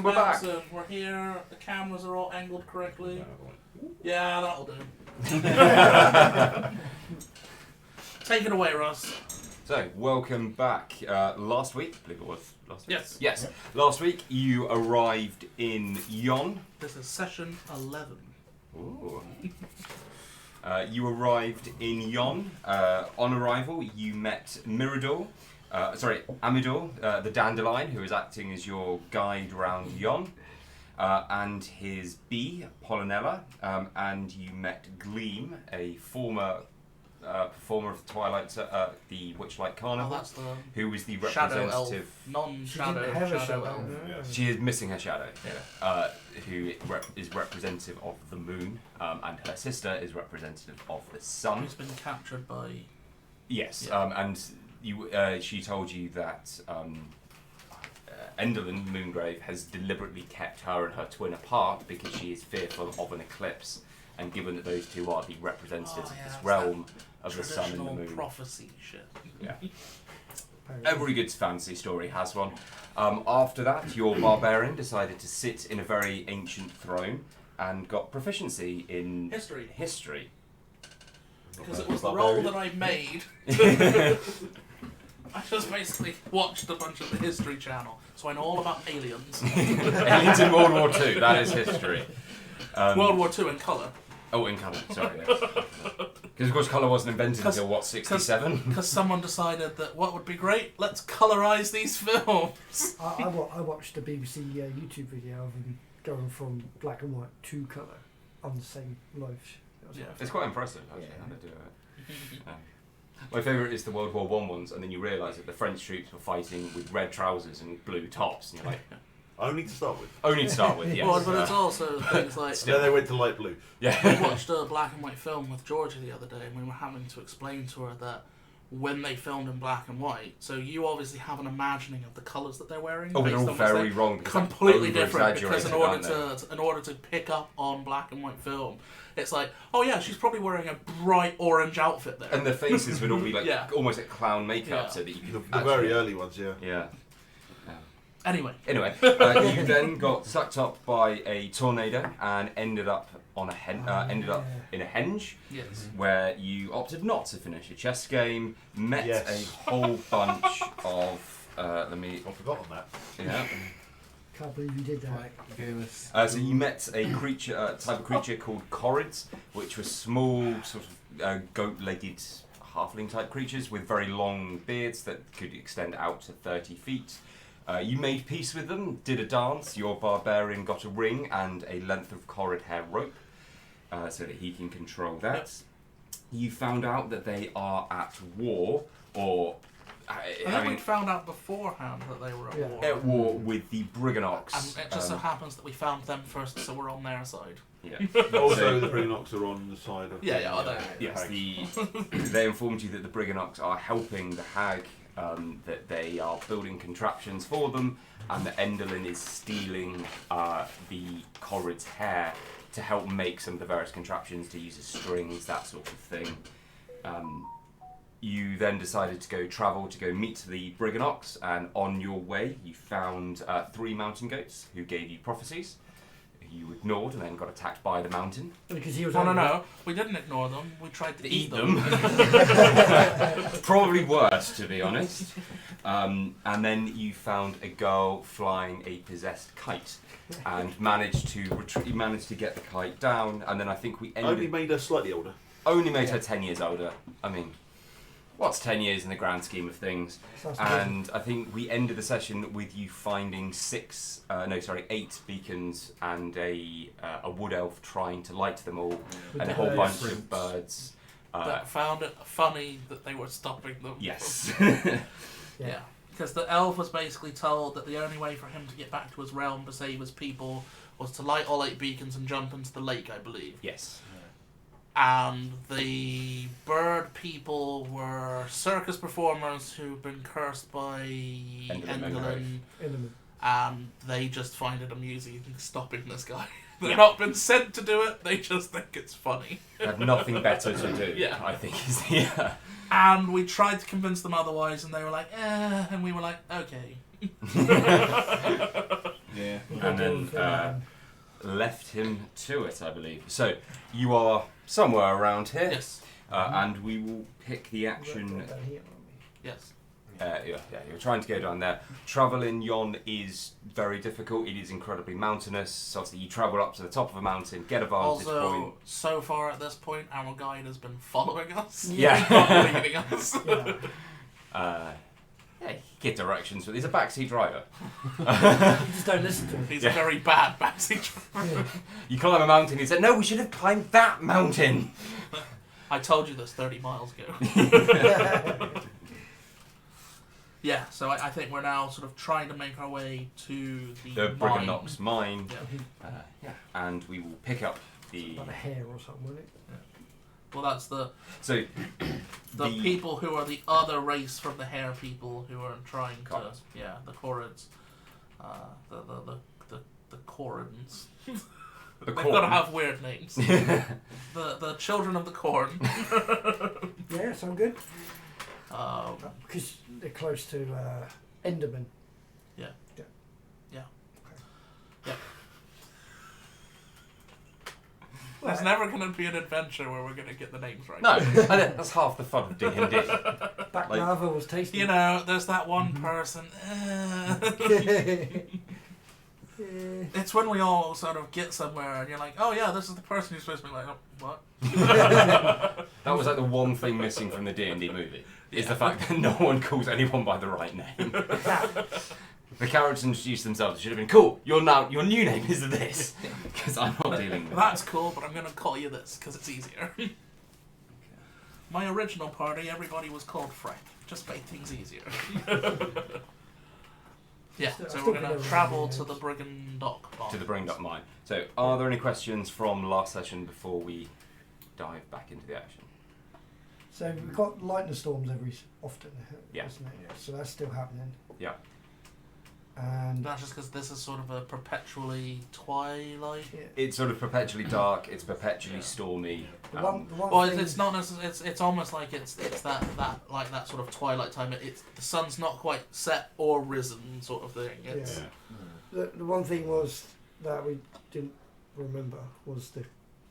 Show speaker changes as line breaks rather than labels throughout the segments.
And we're back.
We're here. The cameras are all angled correctly. Yeah, that'll do. Take it away, Ross.
So, welcome back. Last week, I believe it was last week.
Yes.
Yes. Last week, you arrived in Yon.
This is session 11.
Ooh. You arrived in Yon. On arrival, you met Amidor, the dandelion, who is acting as your guide around Yon, and his bee, Pollinella, and you met Gleam, a former performer of the the WitchLight Carnival,
that's the
who was the
shadow
representative.
Elf. Non-shadow shadow elf.
Yeah.
She is missing her shadow.
Yeah.
Who is representative of the moon, and her sister is representative of the sun.
Who's been captured by...
Yes,
Yeah.
and you, she told you that Enderlin Moongrave has deliberately kept her and her twin apart because she is fearful of an eclipse, and given that those two are the representatives of this realm of the sun and the moon.
Prophecy shit.
Yeah. Every good fantasy story has one. After that, your barbarian decided to sit in a very ancient throne and got proficiency in history.
Because it was the role that I made. I just basically watched a bunch of the History Channel, so I know all about aliens.
Aliens in World War II, that is history.
World War II in colour.
Oh, in colour, sorry. Because of course colour wasn't invented until, what, 67?
Because someone decided that what would be great, let's colorise these films.
I watched a BBC YouTube video of him going from black and white to colour on the same live.
Yeah.
It's quite impressive, actually, how they do it. My favourite is the World War I ones, and then you realise that the French troops were fighting with red trousers and blue tops, and you're like...
Only to start with.
Only to start with, yes.
Well, but it's also things like...
Then they went to light blue.
We watched a black and white film with Georgia the other day, and we were having to explain to her that when they filmed in black and white, so you obviously have an imagining of the colours that they're wearing.
Oh, but they're all very wrong.
Completely different, because in order to pick up on black and white film, it's like, oh yeah, she's probably wearing a bright orange outfit there.
And the faces would all be like almost like clown makeup, so that you could...
The very early ones, yeah.
Yeah.
Anyway,
you then got sucked up by a tornado and ended up on a in a henge,
yes,
where you opted not to finish a chess game. Met
Yes.
a whole bunch of.
I've forgotten that.
Yeah.
Can't believe you did that.
So you met a creature, type of creature called corrids, which were small, sort of goat-legged halfling type creatures with very long beards that could extend out to 30 feet. You made peace with them, did a dance. Your barbarian got a ring and a length of corrid hair rope, so that he can control that.
Yep.
You found out that they are at war, or...
I think we found out beforehand that they were at war.
At war with the Briganox.
And it just so happens that we found them first, so we're on their side.
Yeah.
Also, the Briganox are on the side of...
Yes, they informed you that the Briganox are helping the hag, that they are building contraptions for them, and that Enderlin is stealing the corrid's hair to help make some of the various contraptions to use as strings, that sort of thing. You then decided to travel to go meet the Briganox, and on your way you found 3 mountain goats who gave you prophecies. You ignored and then got attacked by the mountain.
Because he was
No. We didn't ignore them. We tried to eat them.
Probably worse, to be honest. And then you found a girl flying a possessed kite, and managed to get the kite down. And then I think we ended.
Only made her slightly older.
Only made her 10 years older. I mean, what's 10 years in the grand scheme of things? And I think we ended the session with you finding 8 beacons and a wood elf trying to light them all, and a whole bunch of birds.
That found it funny that they were stopping them.
Yes.
Yeah. Because the elf was basically told that the only way for him to get back to his realm to save his people was to light all 8 beacons and jump into the lake, I believe.
Yes.
And the bird people were circus performers who've been cursed by Enderlin, and they just find it amusing stopping this guy. They've not been sent to do it, they just think it's funny.
They have nothing better to do,
Yeah.
I think is the...
And we tried to convince them otherwise, and they were like, and we were like, okay.
Yeah.
and then left him to it, I believe. So you are somewhere around here.
Yes.
And we will pick the action.
Yes.
You're trying to go down there. Travel in Yon is very difficult. It is incredibly mountainous. So obviously you travel up to the top of a mountain, get a vantage point.
So far at this point, our guide has been following us.
Yeah.
Not leading us.
Yeah, get directions, but he's a backseat driver.
You just don't listen to him.
He's a very bad backseat driver.
You climb a mountain, he said, no, we should have climbed that mountain.
I told you this 30 miles ago. Yeah, so I think we're now sort of trying to make our way to the
Brigandocks mine.
Yeah.
And we will pick up the...
Like a hair or something, wouldn't it?
Yeah. Well, that's the...
So...
the people who are the other race from the hare people who are trying to...
Correds.
Yeah, the Corrids. The Corrins. They've got to have weird names. the children of the corn.
Yeah, sound good.
Because
they're close to Enderman.
Yeah.
Yeah.
Yeah.
Okay.
Yeah. There's never going to be an adventure where we're going to get the names right.
No, that's half the fun of D&D.
Baklava was tasty.
You know, there's that one person. It's when we all sort of get somewhere and you're like, oh yeah, this is the person who's supposed to be like, oh, what?
That was like the one thing missing from the D&D movie, is the fact that no one calls anyone by the right name. The characters introduce themselves. It should have been, cool, your new name is this. Because I'm not dealing with
That's cool, but I'm going to call you this because it's easier. My original party, everybody was called Frank. Just made things easier. Yeah, so we're going to travel to the Brigandock mine.
To the Brigandock mine. So, are there any questions from last session before we dive back into the action?
So we've got lightning storms every often,
Yeah.
isn't it? Yeah. So that's still happening.
Yeah.
And
that's just because this is sort of a perpetually twilight.
Yeah.
It's sort of perpetually dark. It's perpetually stormy.
It's not necessarily. It's almost like it's that like that sort of twilight time. It's the sun's not quite set or risen sort of thing. It's,
The one thing was that we didn't remember was the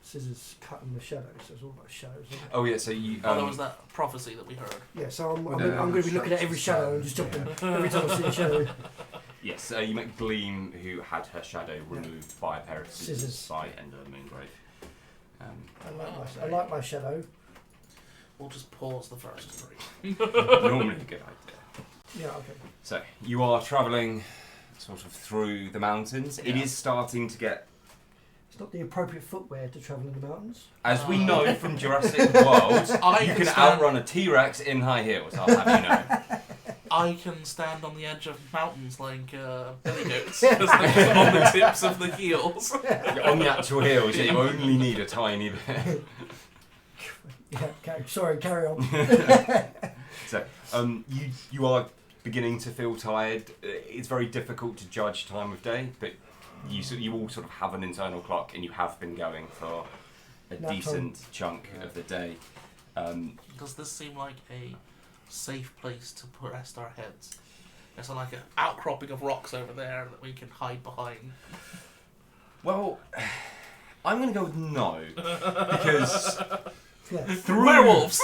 scissors cutting the shadows. So it's all about shadows. Isn't it?
Oh yeah, so you.
there was that prophecy that we heard.
Yeah, so I'm going to be looking at every shadow and just jumping every time I see a shadow.
Yes, you met Gleam, who had her shadow removed by a pair of scissors by Ender Moongrave.
I like my shadow.
We'll just pause the first three.
Normally a good idea.
Yeah, okay.
So, you are travelling sort of through the mountains.
Yeah.
It is starting to get...
It's not the appropriate footwear to travel in the mountains.
As we know from Jurassic World, you can outrun a T-Rex in high heels, I'll have you know.
I can stand on the edge of mountains like billy goats, because they're just on the tips of the heels.
On the actual heels, you only need a tiny bit.
Yeah, carry on.
So, you are beginning to feel tired. It's very difficult to judge time of day, but you all sort of have an internal clock, and you have been going for a decent chunk of the day.
Does this seem like a safe place to rest our heads? There's like an outcropping of rocks over there that we can hide behind.
Well, I'm going to go with no, because through
werewolves.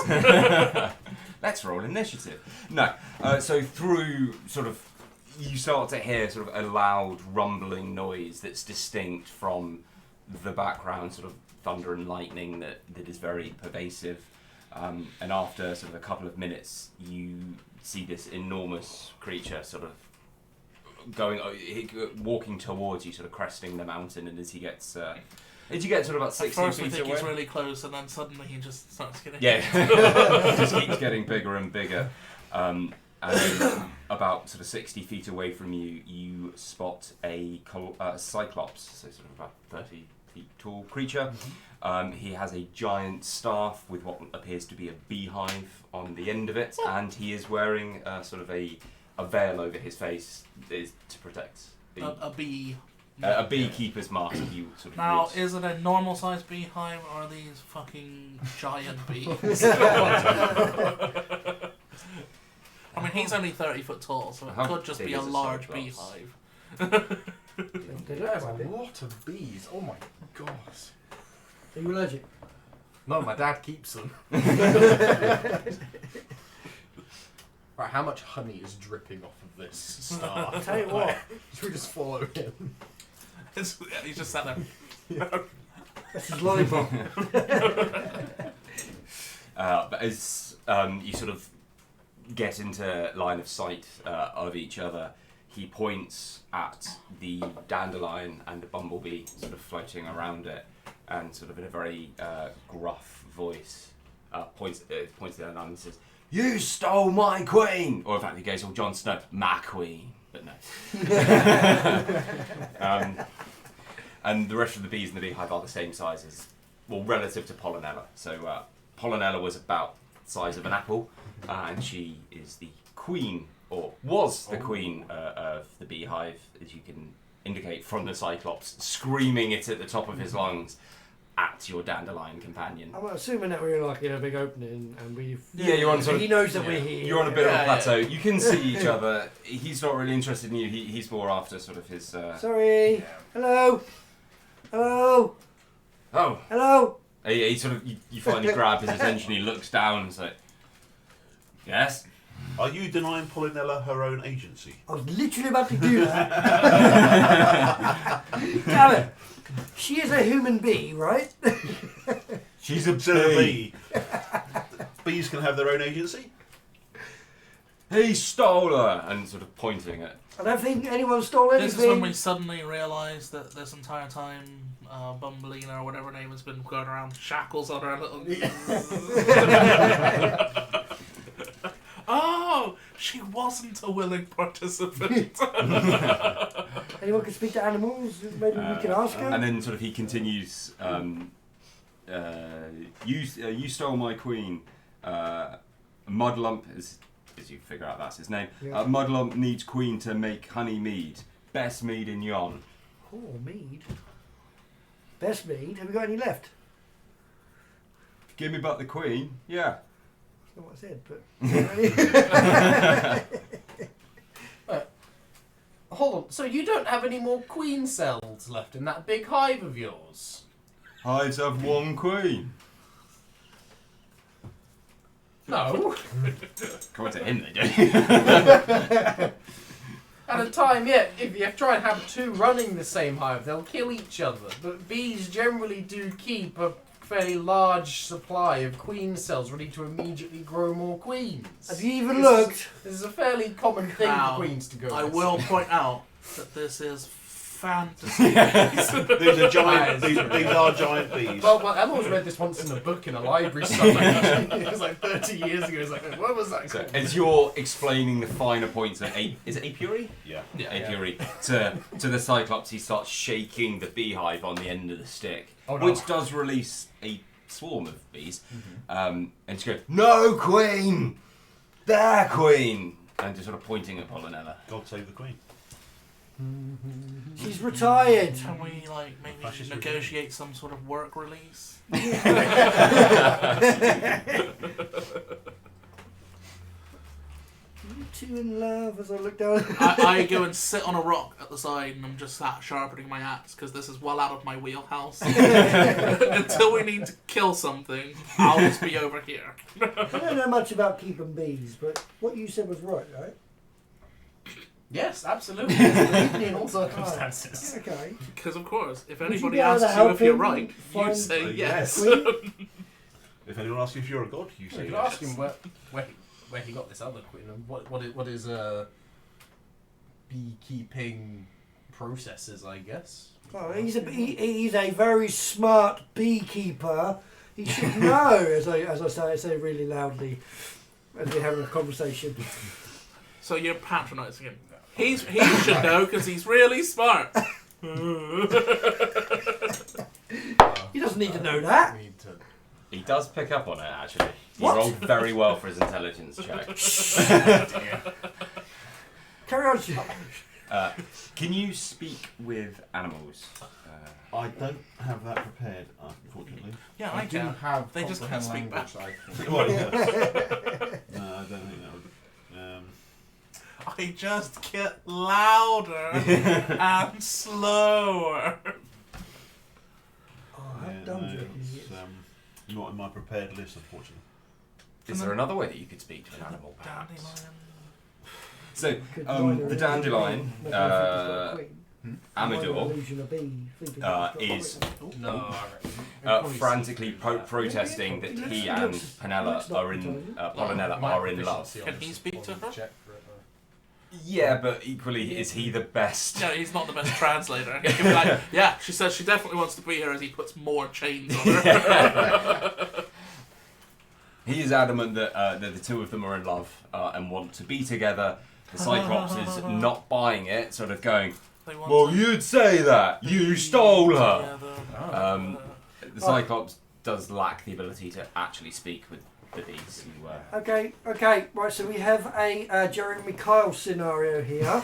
Let's roll initiative. No, so through sort of you start to hear sort of a loud rumbling noise that's distinct from the background sort of thunder and lightning that is very pervasive. And after sort of a couple of minutes, you see this enormous creature sort of walking towards you, sort of cresting the mountain. And as you get sort of about 60 feet away...
At first we think he's really close, and then suddenly he just starts getting...
Yeah, it just keeps getting bigger and bigger. And about sort of 60 feet away from you, you spot a cyclops, so sort of about 30 feet tall creature. Mm-hmm. He has a giant staff with what appears to be a beehive on the end of it, and he is wearing sort of a veil over his face to protect
a bee.
A beekeeper's mask. You sort of
now, is it a normal sized beehive, or are these fucking giant bees? I mean, he's only 30 foot tall, so it could just be a large beehive.
They
There's
look like
a
it.
lot of bees. Oh my gosh.
Are you allergic?
No, my dad keeps them. Right, how much honey is dripping off of this star?
I'll tell you what.
Should we just follow him?
He just sat there.
That's his lollipop.
But as you sort of get into line of sight of each other, he points at the dandelion and the bumblebee sort of floating around it, and sort of in a very gruff voice points at the dandelion and says, "You stole my queen!" Or in fact, he goes all Jon Snow, "My queen," but no. And the rest of the bees in the beehive are the same size as, well, relative to Pollinella. So Pollinella was about the size of an apple, and she is the queen, or was the queen of the beehive, as you can indicate from the Cyclops screaming it at the top of his lungs at your dandelion companion.
I'm assuming that we're like in a big opening and we've...
Yeah, you're on sort of...
He knows that we're here.
You're on a bit of a plateau. You can see each other. He's not really interested in you. He's more after sort of his...
Sorry.
Yeah.
Hello. Hello.
Oh.
Hello.
He sort of... You finally grab his attention. He looks down and is like... Yes?
Are you denying Pollinella her own agency?
I was literally about to do that. Damn it. She is a human bee, right?
She's a
bee. Bees can have their own agency?
He stole her! And sort of pointing at...
I don't think anyone stole anything.
This is when we suddenly realise that this entire time Bumbleina, or whatever her name has been going around with shackles on her little... Oh, she wasn't a willing participant.
Anyone can speak to animals? Maybe we can ask her?
And then sort of he continues, you stole my queen. Mudlump, as you figure out that's his name,
Yeah.
Mudlump needs queen to make honey mead. Best mead in yon.
Oh, mead. Best mead? Have we got any left?
Give me but the queen, yeah.
That's not what I said, but...
Hold on, so you don't have any more queen cells left in that big hive of yours?
Hives have one queen.
No.
Come on to him, they do.
At a time, yeah, if you try and have two running the same hive, they'll kill each other. But bees generally do keep a fairly large supply of queen cells ready to immediately grow more queens.
Have you even looked?
This is a fairly common thing for queens to go.
I will point out that this is fantasy.
These are giant. These are giant bees.
Well, Emma's read this once in a book in a library somewhere. It was like 30 years ago. It's like, what was that called?
As you're explaining the finer points of is it apiary?
Yeah.
Apiary. To the Cyclops, he starts shaking the beehive on the end of the stick,
Oh, no.
which does release a swarm of bees. And she goes, "No, queen! There, queen!" And just sort of pointing at Pollinella.
God save the queen.
She's retired.
Can we, like, maybe negotiate some sort of work release?
You two in love as I look down.
I go and sit on a rock at the side and I'm just sat sharpening my axe because this is well out of my wheelhouse. Until we need to kill something, I'll just be over here.
I don't know much about keeping bees, but what you said was right?
Yes, absolutely. In all circumstances.
Okay.
Because, of course, if
Would you
anybody
be able to
asks you
help
if you're
him
right, you
find
say yes.
If anyone asks you if you're a god, you
So
say
you
yes.
ask him where he got this other queen and what is beekeeping processes, I guess.
Well, he's a very smart beekeeper. He should know, as I say really loudly, as we're having a conversation.
So you're patronising him. He should know because he's really smart.
He doesn't need to know that.
He does pick up on it, actually. He
What?
rolled very well for his intelligence check.
Carry on.
Can you speak with animals?
I don't have that prepared, unfortunately.
Yeah,
I do have
They just can't speak back.
language, I think.
Well, yeah. No, I don't think that would.
I I just get louder and slower.
Oh, I have done
it's not in my prepared list, unfortunately.
Is there another way that you could speak to an animal, perhaps? So,
Could
the dandelion, Amador, is frantically protesting that he and Polynella are in love.
Can he speak to her?
Yeah, but equally, is he the best?
No, he's not the best translator. He can be like, yeah, she says she definitely wants to be here as he puts more chains on her.
He is adamant that the two of them are in love and want to be together. The Cyclops is not buying it, sort of going, well, you'd say that! You stole her! The Cyclops does lack the ability to actually speak with the bees.
Okay, right, so we have a Jeremy Kyle scenario here.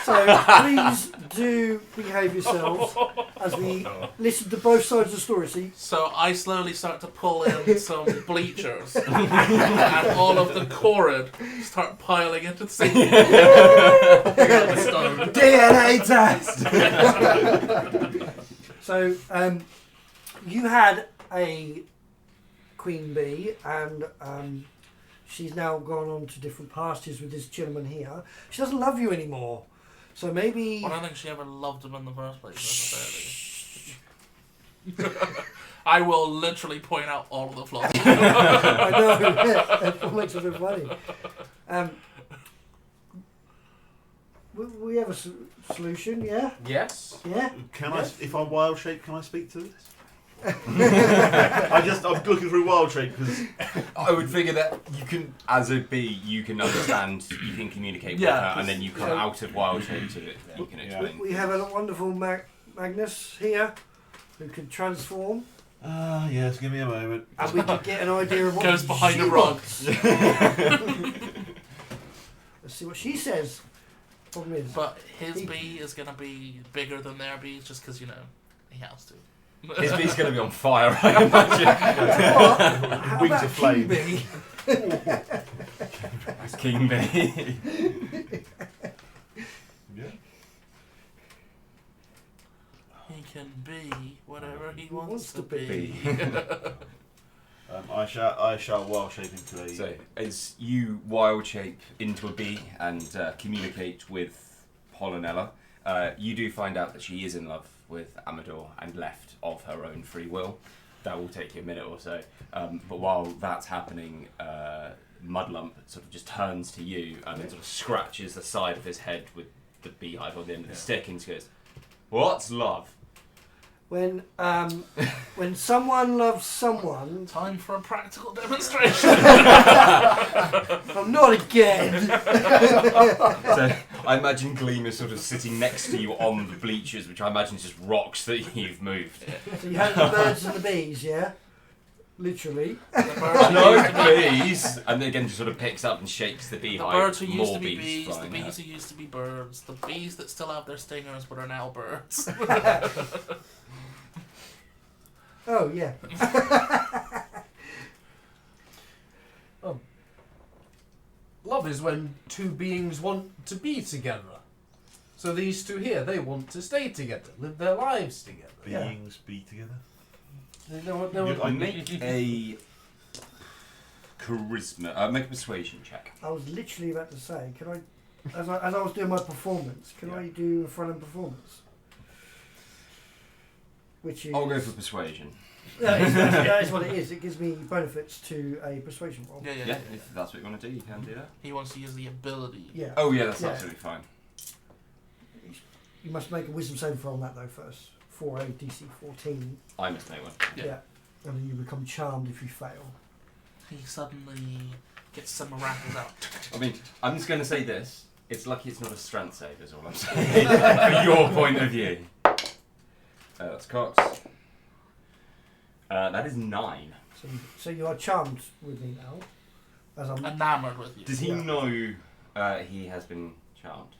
So please do behave yourselves as we listen to both sides of the story.
So I slowly start to pull in some bleachers and all of the chorus start piling into the same
DNA test! So you had a queen bee and she's now gone on to different pastures with this gentleman here. She doesn't love you anymore. So maybe...
Well, I don't think she ever loved him in the first place, necessarily. I will literally point out all of the flaws.
I know, yeah, that makes it funny. We have a solution, yeah?
Yes.
Yeah?
Can
Yes.
if I wild shape, can I speak to this? I'm looking through wild shape because
I would figure that you can, as a bee, you can understand, you can communicate with her, and then you come out of wild shape so that you can explain.
We have a wonderful Magnus here who can transform.
Yes, give me a moment.
And we can get an idea of what
goes behind
she
a rock.
wants. Let's see what she says. Problem is,
But his bee is going to be bigger than their bees just because, he has to.
His bee's going to be on fire, I imagine.
how
Wings
about
of flame.
King Bee?
It's King Bee.
Yeah.
He can be whatever he wants to be.
I shall wild shape into a.
So, as you wild shape into a bee and communicate with Polynella, you do find out that she is in love with Amador and left of her own free will. That will take you a minute or so. But while that's happening, Mudlump sort of just turns to you and then sort of scratches the side of his head with the beehive on the end of the stick and goes, "What's love?"
When someone loves someone...
Time for a practical demonstration.
I'm not again!
So I imagine Gleam is sort of sitting next to you on the bleachers, which I imagine is just rocks that you've moved.
So you have the birds and the bees, yeah? Literally.
No bees! And then again just sort of picks up and shakes the
The
beehive.
birds who used
More
to be
bees,
bees, the
flying
bees
out.
who used to be birds, the bees that still have their stingers but are now birds.
Oh, yeah.
Love is when two beings want to be together. So these two here, they want to stay together, live their lives together.
Beings be together.
I make a charisma, make a persuasion check.
I was literally about to say, can I, as I was doing my performance, can I do a front-end performance? Which is...
I'll go for persuasion.
That is what it is. It gives me benefits to a persuasion roll.
Yeah, if that's what you want to do, you can do that.
He wants to use the ability.
Yeah.
Oh yeah, that's absolutely fine.
You must make a wisdom saving throw on that though first. For a DC 14.
I must make one.
Yeah. And then you become charmed if you fail.
He suddenly gets some miraculous out.
I mean, I'm just going to say this. It's lucky it's not a strength save, is all I'm saying. From your point of view. That's Cox. That is 9.
So you are charmed with me now. As I'm
enamored with you.
Does he know he has been charmed?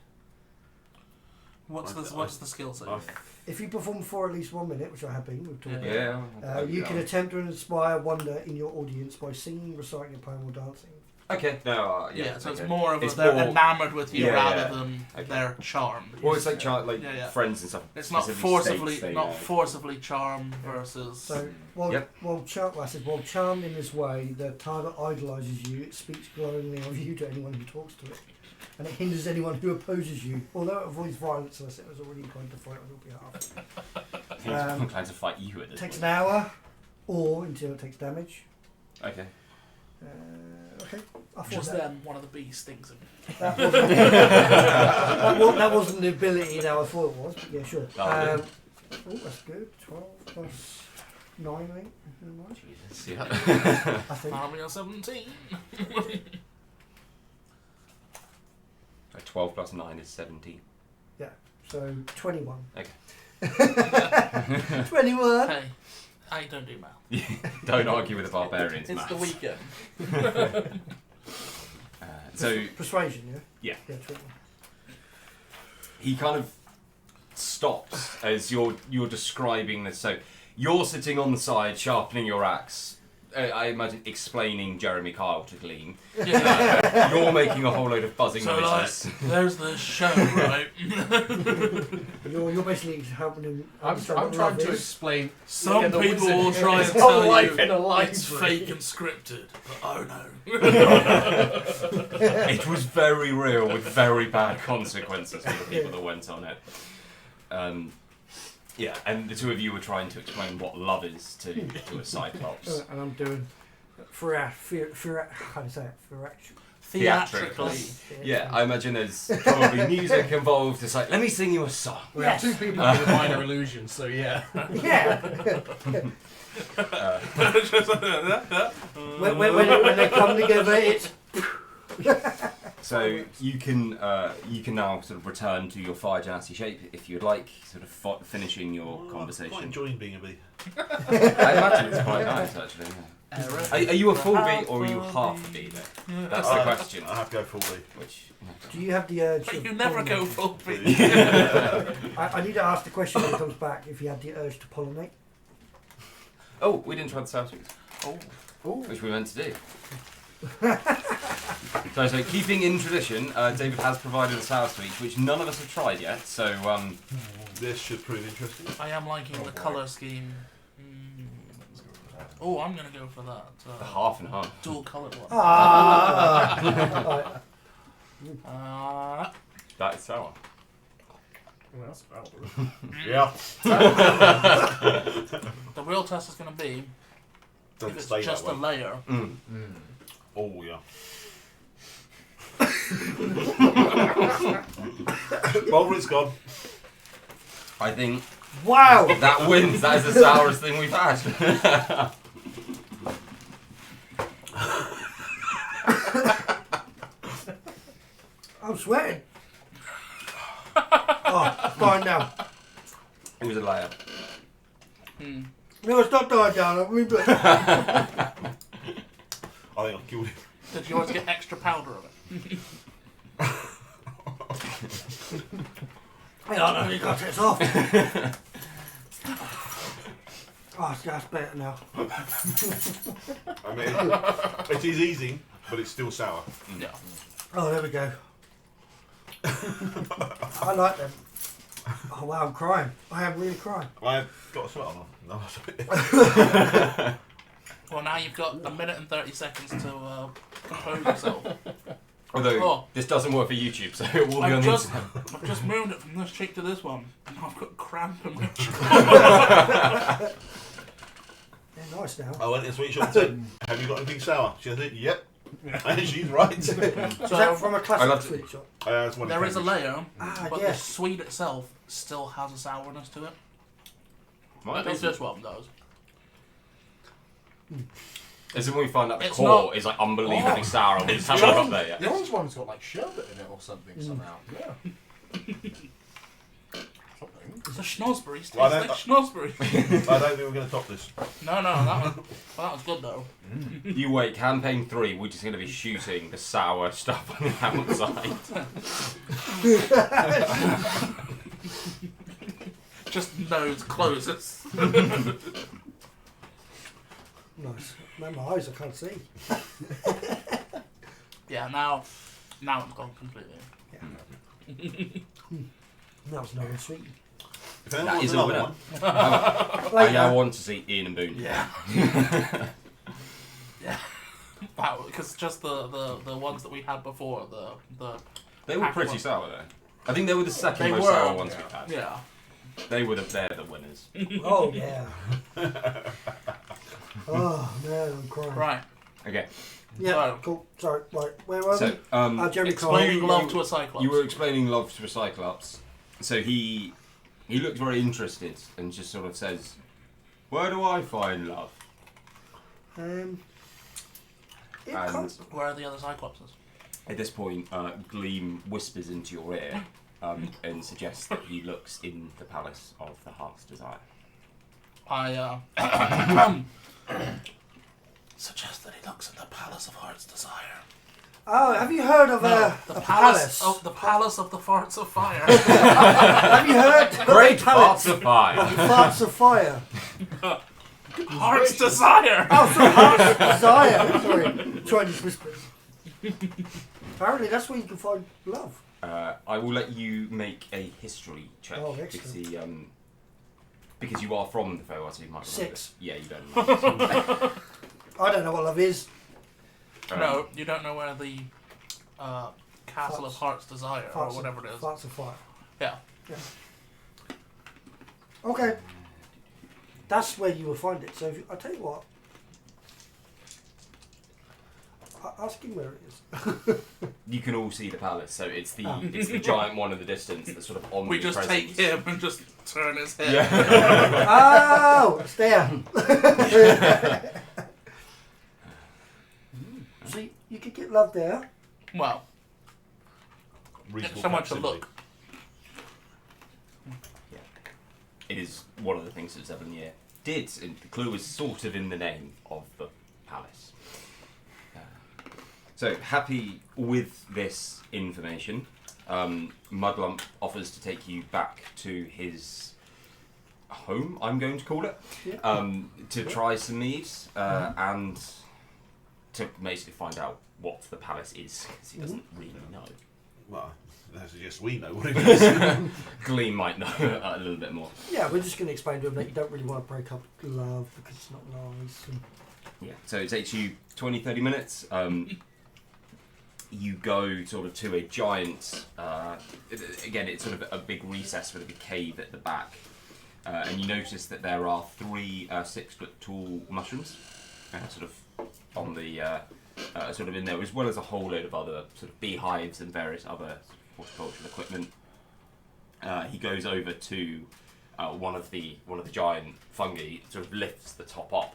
What's the skill set?
If you perform for at least 1 minute, which I have been, we've talked
Yeah.
about, you can attempt to inspire wonder in your audience by singing, reciting a poem, or dancing.
Okay. No.
Yeah, so
okay.
it's more of
It's
they're
more-
enamoured with you
Yeah,
rather
yeah.
than
Okay.
they're charmed.
Well, it's like friends and stuff.
It's not
specifically
forcibly charmed versus.
So,
Yep.
while charmed in this way, the target idolises you, it speaks glowingly of you to anyone who talks to it, and it hinders anyone who opposes you, although it avoids violence unless it was already inclined to fight on your behalf.
I'm inclined to fight you at
It
this
takes
point.
an hour, or until it takes damage.
Okay.
Okay. I thought
Just
that,
then, one of the bees stings him.
that wasn't the ability now I thought it was, but yeah, sure.
Oh,
That's good. 12 plus 9, I think.
Jesus. Yeah.
I think.
Army of 17.
12 plus 9 is 17.
So 21.
Okay.
21.
Hey, I don't do math.
Don't argue with the barbarians,
It's
Matt.
the weekend.
So
Persuasion, yeah?
Yeah.
Yeah, 21.
he kind of stops as you're describing this. So you're sitting on the side, sharpening your axe. I imagine explaining Jeremy Kyle to Gleam.
Yeah.
You're making a whole load of buzzing
So
noises.
there's this show, right?
You're basically helping him.
I'm
understand what
trying
love
to
is.
explain.
Some
the
people
wizard
will try
his
and
whole
tell
life
you
in a library.
it's fake and scripted, but oh no.
It was very real with very bad consequences for the people that went on it. Yeah, and the two of you were trying to explain what love is to a Cyclops.
And I'm doing how do you say it?
Theatrically.
Yeah, I imagine there's probably music involved. It's like, let me sing you a song.
We have two people with minor illusions, so yeah.
Yeah. when they come together, it's.
So you can now sort of return to your fire genasi shape if you'd like, sort of finishing your
I'm
conversation.
quite enjoying being a bee.
I imagine it's quite nice actually. Yeah. Are you a full bee or are you half bee then? That's the question.
I have to go full bee.
Which
Do you have the urge?
But
of
you never go
pollinate?
full bee.
I need to ask the question when it comes back if you had the urge to pollinate.
oh, we didn't try the sour sweets,
Oh.
which we meant to do. So keeping in tradition, David has provided a sour sweet, which none of us have tried yet. So
This should prove interesting.
I am liking the colour scheme. Oh, I'm going to go for that.
the half and half.
Dual coloured one.
That is sour.
Well, that's about
Yeah.
The real test is going to be
Doesn't
if it's
stay
just a
that way.
layer.
Oh yeah. Boulder is gone.
I think
Wow!
that wins. That is the sourest thing we've had.
I'm sweating. Oh, it's dying down.
It was a layer.
No, it's not dying down. I'm really
I think I've killed him.
Did yours get extra powder of it?
Hang on, you got it off. Oh, that's better now.
I mean, it is easy, but it's still sour.
Yeah.
Oh, there we go. I like them. Oh wow, I'm crying. I am really crying.
I've got a sweat on. No,
Well, now you've got a minute and 30 seconds to compose yourself.
Although this doesn't work for YouTube, so it will be on
I've
the
just,
internet.
I've just moved it from this cheek to this one, and I've got cramp in my cheek.
They're nice now.
I went to the sweet shop and said, "Have you got anything sour?" She said, "Yep." And she's right.
Is that from a classic sweet shop?
That's one
There is a
Cambridge.
layer,
Ah,
but
yes.
the sweet itself still has a sourness to it.
Well,
At least this one does.
Is it when we find out the
It's
core
not-
is like unbelievably sour and we just haven't got there yet?
The orange one's got like sherbet in it or something somehow. Yeah. Something.
The schnozberries taste
Well, I
like
don't-
schnozberries.
I don't think we're going to top this.
No, that was good though.
You wait, campaign 3, we're just going to be shooting the sour stuff on the outside.
Just nose closes.
Nice. Man, my eyes I can't see.
Yeah, now I'm gone completely.
That was no sweet.
If anyone
That
wants
is a
another
winner.
one,
I now want to see Ian and Boone.
Yeah. Yeah. Wow, because just the ones that we had before, the
They were pretty
One.
sour though. I think they were the second
They
most
were,
sour ones we've had.
yeah.
They're the winners.
Oh yeah. Oh man, I'm crying.
Right.
Okay.
Yeah.
So-
Cool. Sorry. Right. Where were
So,
we? Jeremy
Explaining
Cole.
love to a Cyclops.
you were explaining love to a Cyclops. So he looks very interested and just sort of says, "Where do I find love?"
It
And
comes.
Where are the other Cyclopses?
at this point, Gleam whispers into your ear and suggests that he looks in the palace of the Heart's Desire.
I suggest that he looks at the Palace of Heart's Desire.
Oh, have you heard of
No,
a
the
palace?
of the Palace of the Farts of Fire.
Have you heard of
Great
a palace
Hearts of Fire!
of Farts of Fire?
Heart's Desire.
Oh, sorry, Hearts of Desire. Sorry, Chinese whispers. Apparently, that's where you can find love.
I will let you make a history check.
Oh, excellent.
Because, because you are from the Feywild, so you might remember.
6.
Yeah, you don't.
I don't know what love is.
No, you don't know where the Castle of
Farts.
Heart's Desire or whatever it is.
Farts of Fire.
Yeah.
Okay. That's where you will find it. So I'll tell you what. Ask him where it is.
You can all see the palace, so it's the giant one in the distance that's sort of on
We
the
just
presence.
take him and just turn his head.
Yeah.
Oh, it's there. See, you could get love there.
Well,
reasonable
someone to
proximity.
look.
It is one of the things that Zevlinier did, and the clue is sort of in the name of the palace. So, happy with this information, Mudlump offers to take you back to his home, I'm going to call it, to try some mead and to basically find out what the palace is, because he doesn't really know.
Well, I suggest we know what it is.
Gleam might know a little bit more.
Yeah, we're just going to explain to him that you don't really want to break up love because it's not nice. And
Yeah, so it takes you 20-30 minutes. You go sort of to a giant, again, it's sort of a big recess with a big cave at the back. And you notice that there are 3 6-foot-tall mushrooms, sort of on the, sort of in there, as well as a whole load of other sort of beehives and various other horticultural equipment. He goes over to one of the giant fungi, sort of lifts the top up,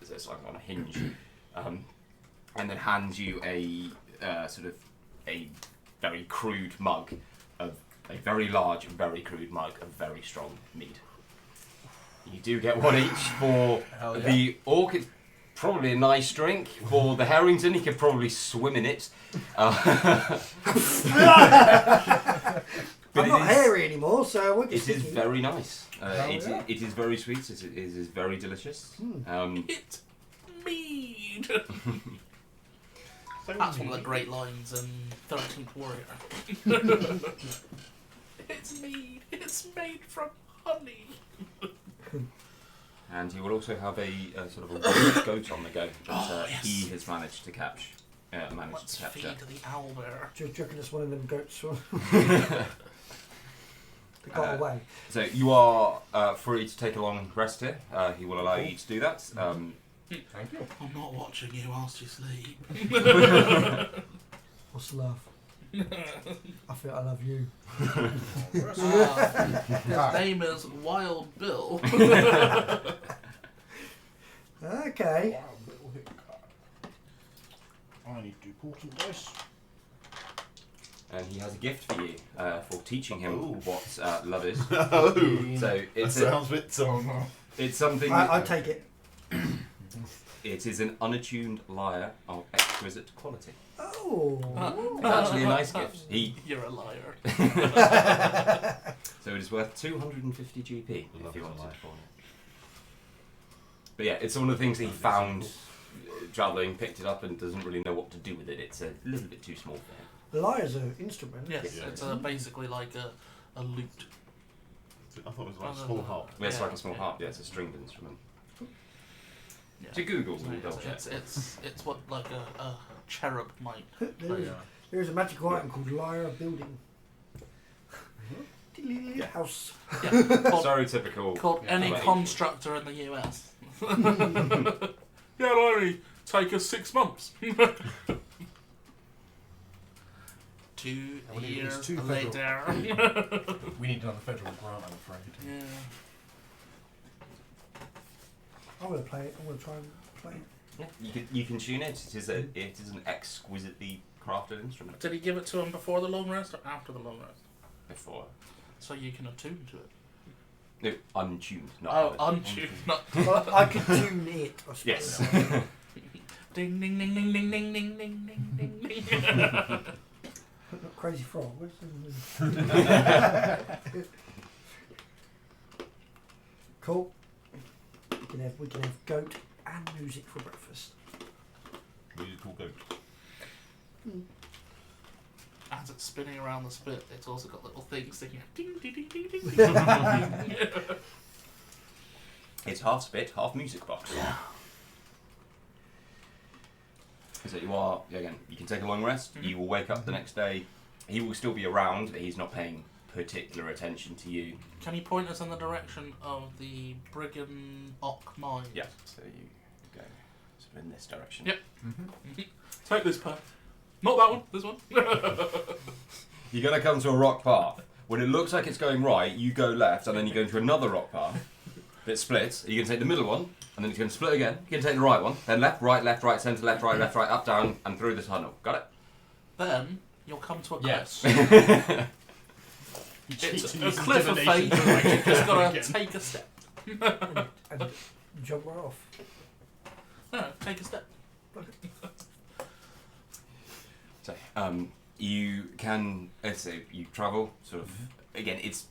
so it's like on a hinge, and then hands you a sort of a very crude mug of a very large, very crude mug of very strong mead. You do get one each for
Hell yeah.
the orc. It's probably a nice drink. For the Harrington, he could probably swim in it.
I'm
But
not hairy anymore, so I won't get
It is
sticky.
very nice.
yeah.
It is very sweet. It is very delicious.
It's mead. That's one of the great lines in 13th Warrior. It's mead. It's made from honey.
And he will also have a sort of a wild goat on the go that
yes.
he has managed to catch.
Let's feed
capture.
the owlbear.
Do you reckon it's one of them goats? They got away.
So you are free to take a long rest here. He will allow you to do that.
Thank you.
I'm not watching you whilst you sleep.
What's love? I feel I love you.
His name is Wild Bill.
Okay.
Wow, little hit card. I need to do portent dice.
And he has a gift for you for teaching him
Oh.
what love is.
Oh,
So
that
it's
sounds a bit.
Oh no.
it's something.
I take it.
It is an unattuned lyre of exquisite quality.
Oh.
It's actually a nice gift.
You're a liar.
So it is worth 250 GP
Love
if you
is a
wanted
lie.
for it. But yeah, it's one of the things that he found travelling, picked it up and doesn't really know what to do with it. It's a little bit too small for him.
The lyre's an instrument.
Yes,
Yeah.
it's basically like a lute.
I thought it was like a small harp.
Yeah, it's
Yeah,
like a small
yeah.
harp. Yeah, it's a stringed instrument.
Yeah.
To Google,
So
we'll double check.
it's what like a cherub might.
There is a magical item called lyre building.
Yeah.
House.
Yeah, called,
So typical.
called any
Right.
constructor in the US. Yeah, it'll only take us 6 months. 2
Well, it is
years
2
later.
We need another federal grant, I'm afraid.
Yeah.
I'm gonna play it. I'm gonna try and play it.
Yeah, you can tune it. It is an exquisitely crafted instrument.
Did he give it to him before the long rest or after the long rest?
Before.
So you can attune to it.
No, untuned, not
Oh,
untuned.
untuned, not.
Well, I could tune it. I suppose.
Yes.
Ding ding ding ding ding ding ding ding ding ding.
Not Crazy Frog. Where's Cool. We can have goat and music for breakfast.
Musical goat.
As it's spinning around the spit, it's also got little things sticking out. Ding ding ding ding ding.
It's half spit, half music box.
Yeah.
So you are, again, you can take a long rest.
Mhm.
You will wake up the next day. He will still be around, but he's not paying particular attention to you.
Can you point us in the direction of the Brigand Ock mine?
Yeah, so you go sort of in this direction.
Yep. Take this path. Not that one, this one.
You're going to come to a rock path. When it looks like it's going right, you go left, and then you go into another rock path. It splits. You can take the middle one, and then it's going to split again. You can take the right one, then left, right, centre, left, right, up, down, and through the tunnel. Got it?
Then you'll come to a
Yes.
cliff.
You cheat
It's
and
a
use some
cliff of fate.
divination.
You've just got to
Again.
take a step.
And jump right off.
No, take a step.
So, you can, let's say, you travel, sort of, again, it's,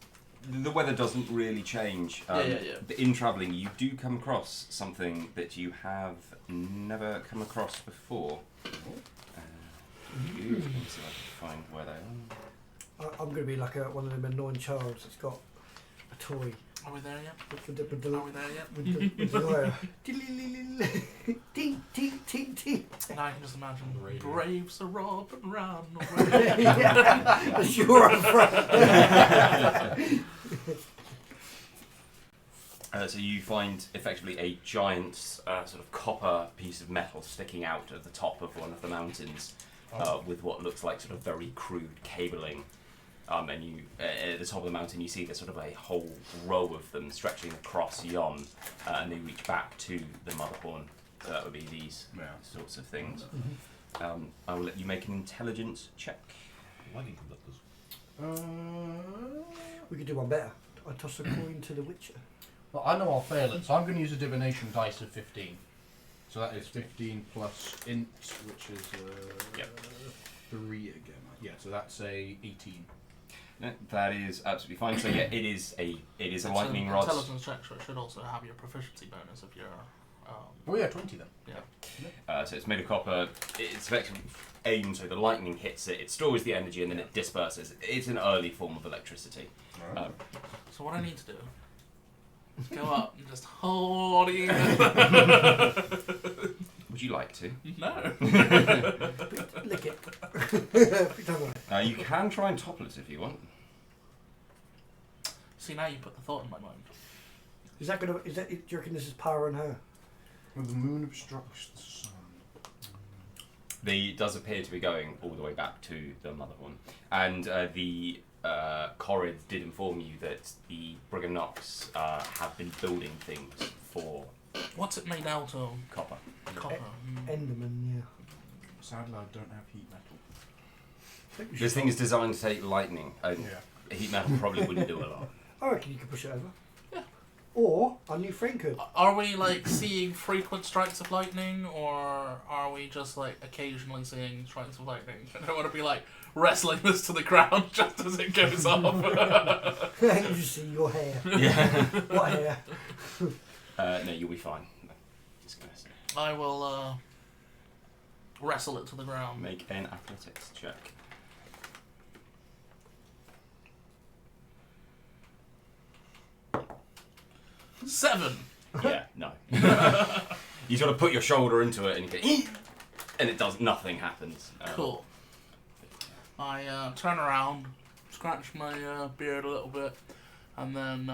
the weather doesn't really change.
Yeah.
In travelling, you do come across something that you have never come across before. Let me see if I can find where they are.
I'm going to be like one of them annoying childs that's got a toy
Are we there yet?
with the
Are we there yet?
with the lyre. Ting, ting, ting, ting.
And I can just imagine
The radio.
brave Sir Robin ran away.
Yeah, sure, I'm front.
So you find effectively a giant sort of copper piece of metal sticking out at the top of one of the mountains with what looks like sort of very crude cabling. And you, at the top of the mountain, you see there's sort of a whole row of them stretching across yon, and they reach back to the mother horn. So that would be these sorts of things. I will let you make an intelligence check.
Lightning conductors.
We could do one better. I toss a coin to the Witcher.
Well, I know I'll fail it, so I'm going to use a divination dice of 15. So that is 15 plus int, which is 3 again. Yeah, so that's a 18.
No, that is absolutely fine. So yeah, it is a
It's
lightning
an
rod.
intelligence check, so it should also have your proficiency bonus if you're.
Oh yeah, 20 then.
So it's made of copper. It's effectively aimed so the lightning hits it. It stores the energy and then it disperses. It's an early form of electricity.
So what I need to do is go up and just hold it.
Would you like to?
No.
Lick it.
You can try and topple it if you want.
See, now you put the thought in my mind.
Is that gonna? Is that? Do you reckon this is power on her?
Well, the moon obstructs the sun.
It does appear to be going all the way back to the mother horn. And the Corrid did inform you that the Brigand Knox have been building things for
What's it made out of?
copper.
Copper.
Enderman, yeah.
Sadly, I don't have heat metal.
This thing is designed to take lightning, and
Yeah.
heat metal probably wouldn't do a lot.
I reckon you could push it over.
Yeah.
Or our new friend could.
Are we like seeing frequent strikes of lightning, or are we just like occasionally seeing strikes of lightning? I don't want to be like wrestling this to the ground just as it goes off.
You just see your hair.
Yeah.
What hair?
No, you'll be fine. Just gonna say.
I will wrestle it to the ground.
Make an athletics check.
Seven.
Yeah, no. You sort of put your shoulder into it and you go, "Eek!" and it does nothing happens.
Cool. I turn around, scratch my beard a little bit, and then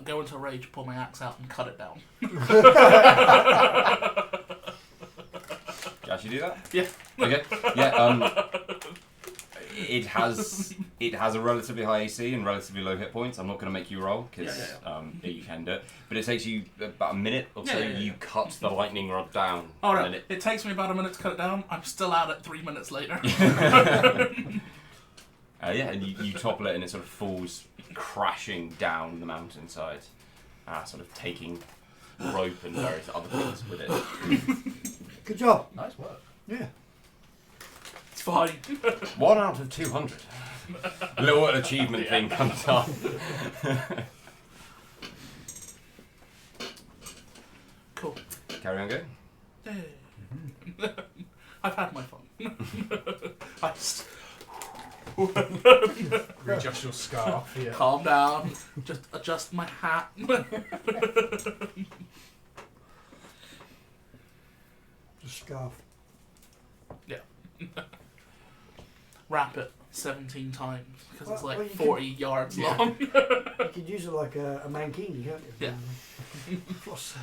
go into a rage, pull my axe out, and cut it down.
You actually do that?
Yeah.
Okay. Yeah. It has a relatively high AC and relatively low hit points. I'm not going to make you roll because you can do it. But it takes you about a minute or so. You cut the lightning rod down.
Oh no! It takes me about a minute to cut it down. I'm still out at 3 minutes later.
Yeah, and you topple it and it sort of falls crashing down the mountainside, sort of taking rope and various other things with it.
Good job.
Nice work.
Yeah.
It's fine.
1 out of 200. A little achievement thing comes up.
Cool.
Carry on going.
I've had my fun. I just
Readjust your scarf. Yeah.
calm down. Just adjust my hat.
Just scarf.
Wrap it 17 times because it's
Well,
like
you
40 yards long.
You could use it like a mankini, can't you?
Yeah.
Floss.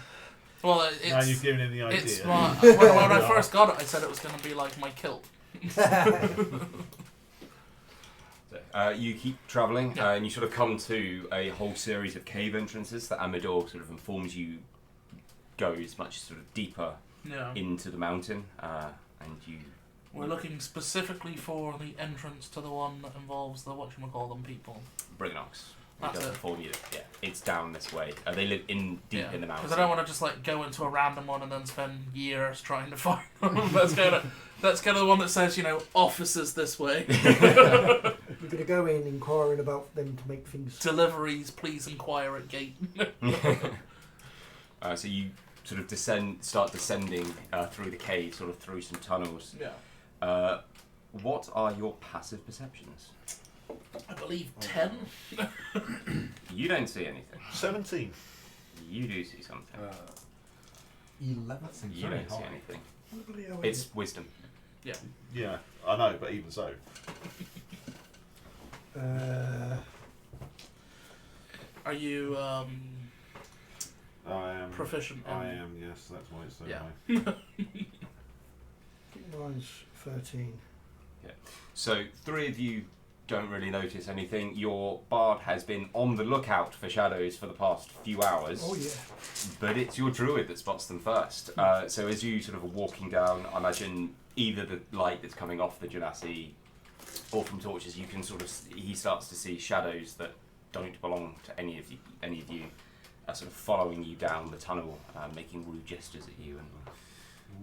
Well,
Now
it's
you've given him the idea.
it's my, when I first got it, I said it was going to be like my kilt.
You keep travelling, and you sort of come to a whole series of cave entrances that Amador sort of informs you goes much sort of deeper into the mountain, and you...
We're looking specifically for the entrance to the one that involves the whatchamacallem people.
Briganox.
That's it.
Inform you that, it's down this way. They live deep in the mountain.
Because I don't want to just like go into a random one and then spend years trying to find them. That's kind of the one that says, offices this way.
You're going to go in inquiring about them to make things...
Deliveries, please inquire at gate.
So you sort of start descending through the cave, sort of through some tunnels.
Yeah.
What are your passive perceptions?
I believe 10.
You don't see anything.
17.
You do see something.
11.
You don't see anything. It's wisdom.
Yeah.
Yeah, I know, but even so.
Are you
I am
proficient?
I am, yes, that's why it's so
Yeah.
high.
Mine's 13.
So 3 of you don't really notice anything. Your bard has been on the lookout for shadows for the past few hours.
Oh, yeah.
But it's your druid that spots them first. So as you sort of are walking down, I imagine either the light that's coming off the genasi or from torches, you can he starts to see shadows that don't belong to any of you, sort of following you down the tunnel, making rude gestures at you and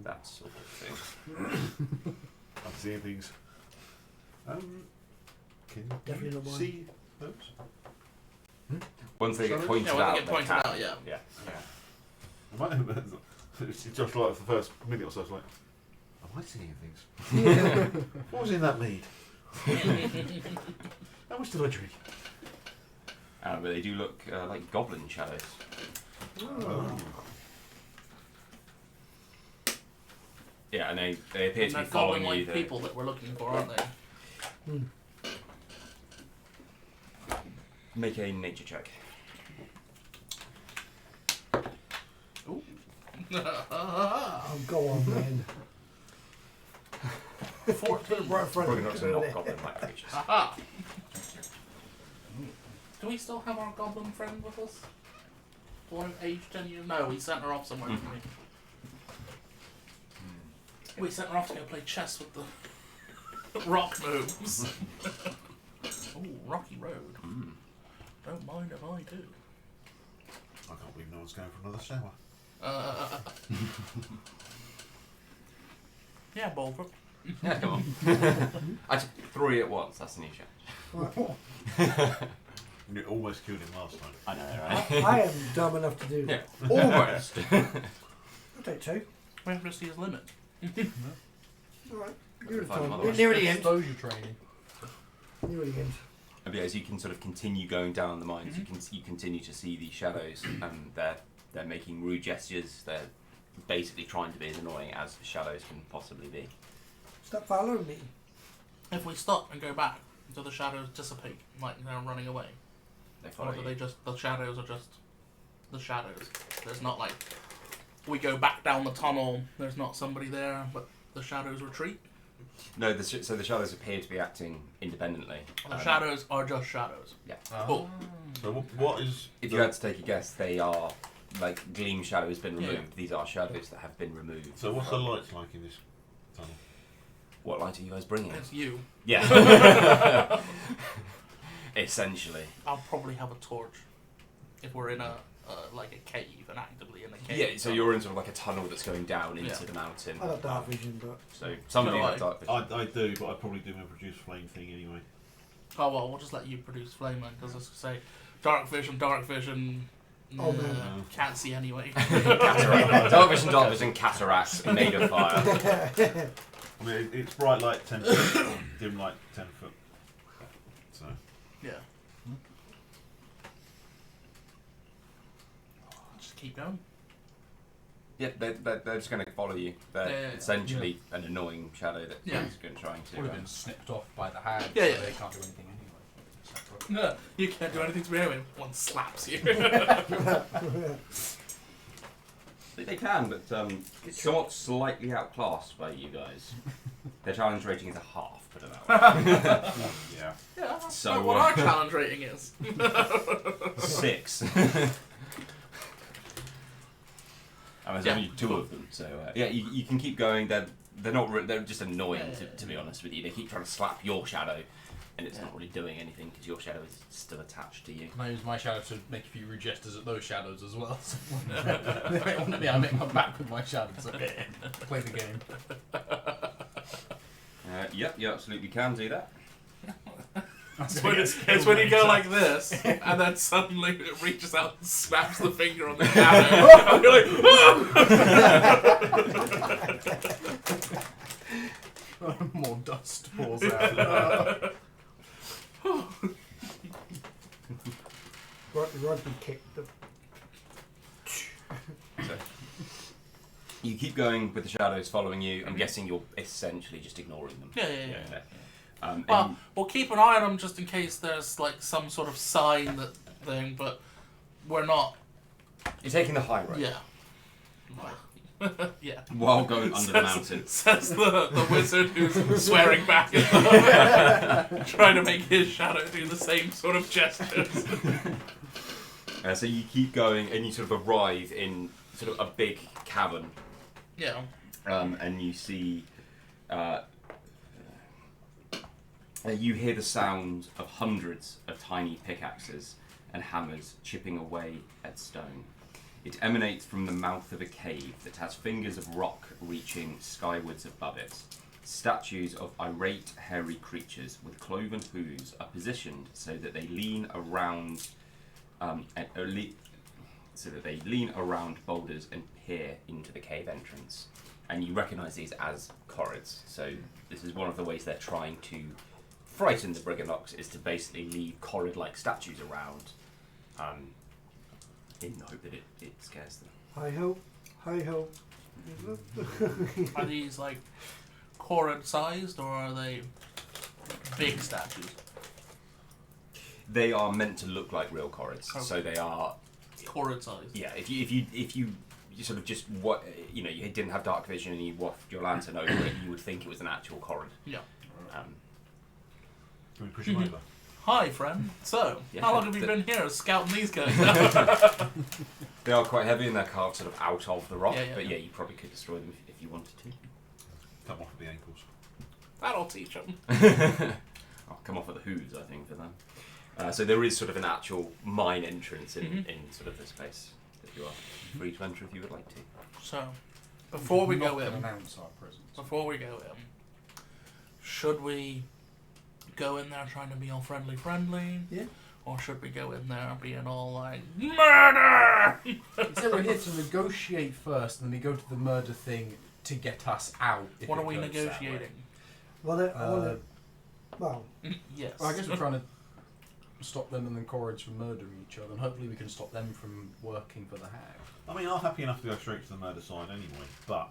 that sort of thing.
I'm seeing things. Can
Definitely
you
not mine.
see those?
Once they get
Shadows?
pointed
Yeah, when they
out,
get pointed out, yeah.
It's just like the first minute or so, it's like, am I seeing things? What was in that mead? How much did I drink?
But they do look like goblin shadows.
Oh.
Yeah, and they appear to be
they're
following you.
goblin-like people that we're looking for, aren't they?
Make a nature check.
Ooh.
Oh, go on, man.
14.
Right in front of
Briganox
you.
are not goblin-like creatures.
Aha! Do we still have our goblin friend with us? The one who aged 10 years? No, we sent her off somewhere, didn't we? We sent her off to go play chess with the rock moves. Oh, rocky road. Don't mind if I do.
I can't believe no one's going for another shower.
Yeah, Baldrick.
Yeah, come on. Actually, 3 at once. That's a new challenge.
You almost killed him last time.
I know, right?
I am dumb enough to do
Yeah,
that.
almost.
I'll take 2.
We have to see his limit.
Alright. Near the
Find
time.
another
Near the end.
Exposure training.
Near the end.
And as you can sort of continue going down the mines, you continue to see these shadows, and they're making rude gestures. They're basically trying to be as annoying as shadows can possibly be.
Stop following me.
If we stop and go back, do the shadows dissipate like they're running away?
They
Or
follow
do
you.
they just, the shadows are just the shadows? There's not like, we go back down the tunnel, there's not somebody there, but the shadows retreat?
No, so the shadows appear to be acting independently.
The shadows are just shadows.
Yeah.
Cool.
So what is?
If you had to take a guess, they are like gleam shadow has been
Yeah.
removed. These are shadows that have been removed.
So what's the lights like in this tunnel?
What light are you guys bringing?
It's you.
Yeah. Essentially.
I'll probably have a torch if we're in a like a cave and actively in a cave.
Yeah, so you're in sort of like a tunnel that's going down into
Yeah.
the mountain.
I got dark vision, but
So some of
No,
you
I-
have dark vision.
I do, but I probably do my produce flame thing anyway.
Oh well, we'll just let you produce flame then, because I was gonna say dark vision.
Oh,
nah,
no.
Can't see anyway.
Cataract. Dark vision, cataracts made of fire.
I mean, it's bright light 10 foot, dim light 10 foot. So
Yeah. Just keep going.
Yeah, they're just going to follow you. They're
Yeah.
essentially an annoying shadow that
Yeah.
is going to try
Would have
to.
been snipped off by the hag,
Yeah,
so
yeah.
they can't do anything anyway.
No, you can't do anything to me anyway. One slaps you.
They can, but somewhat slightly outclassed by you guys. Their challenge rating is a half, put it that way.
yeah.
Yeah, that's
So,
not what our challenge rating is.
6. And there's
Yeah.
only 2 of them, so yeah, you can keep going. They're not they're just annoying to be honest with you. They keep trying to slap your shadow, and it's not really doing anything because your shadow is still attached to you.
Can I use my shadow to make a few rude gestures at those shadows as well? Yeah, I make my back with my shadow, so play the game.
Yep, you absolutely can do that.
It's when you go like this, and then suddenly it reaches out and snaps the finger on the shadow. And you're like,
More dust falls out.
rugby kick.
So you keep going with the shadows following you. I'm guessing you're essentially just ignoring them.
yeah.
And
Well, we'll keep an eye on them just in case there's like some sort of sign that thing, but we're not.
you're taking the high road
Yeah.
while going under the mountain.
Says the wizard who's swearing back at them, trying to make his shadow do the same sort of gestures.
So you keep going, and you sort of arrive in sort of a big cavern,
Yeah.
and you see. You hear the sound of hundreds of tiny pickaxes and hammers chipping away at stone. It emanates from the mouth of a cave that has fingers of rock reaching skywards above it. Statues of irate, hairy creatures with cloven hooves are positioned so that they lean around, boulders and peer into the cave entrance. And you recognise these as corrids. So this is one of the ways they're trying to frighten the Brigandocks, is to basically leave corrid-like statues around, in the hope that it scares them.
Hi ho, hi ho.
Are these like Corrid sized or are they big statues?
They are meant to look like real corrids,
Okay.
so they are.
Corrid sized.
Yeah, if you sort of just you didn't have dark vision and you waft your lantern over it, you would think it was an actual corrid.
Yeah.
Can we push him over?
Hi, friend. So,
Yeah,
how long have you
the-
been here scouting these guys?
They are quite heavy and they're carved sort of out of the rock,
Yeah,
but
yeah.
you probably could destroy them if you wanted to.
Come off at the ankles.
That'll teach them.
I'll come off at the hooves, I think, for them. So there is sort of an actual mine entrance in sort of the space that you are free to enter if you would like to.
So, before we go
Not
in,
announce our presence.
should we go in there trying to be all friendly?
Yeah.
Or should we go in there being all like, murder?
So we're here to negotiate first, and then we go to the murder thing to get us out.
What are we negotiating?
Well, well,
Yes.
Well, I guess we're trying to stop them and then Corrids from murdering each other, and hopefully we can stop them from working for the Hag.
I mean, I'm happy enough to go straight to the murder side anyway, but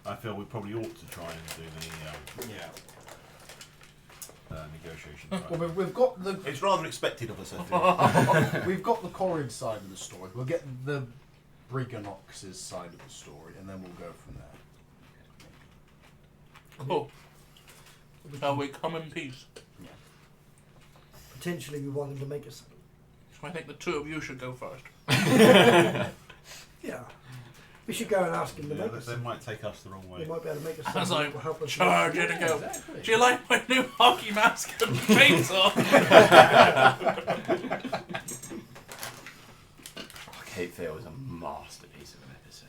I feel we probably ought to try and do the negotiation.
Well, we've got the
It's rather expected of us, I think.
we've got the Corrid side of the story. We'll get the Briganox's side of the story, and then we'll go from there.
Cool. Shall we come in peace?
Yeah.
potentially we want him to make us.
I think the two of you should go first.
Yeah. We should go and ask him to
Yeah,
make us.
they might take us the wrong way.
They might be able to make us
As
something
I
that will help us.
charge in and go,
Exactly.
do you like my new hockey mask and chainsaw?
Cape Fear was a masterpiece of an episode.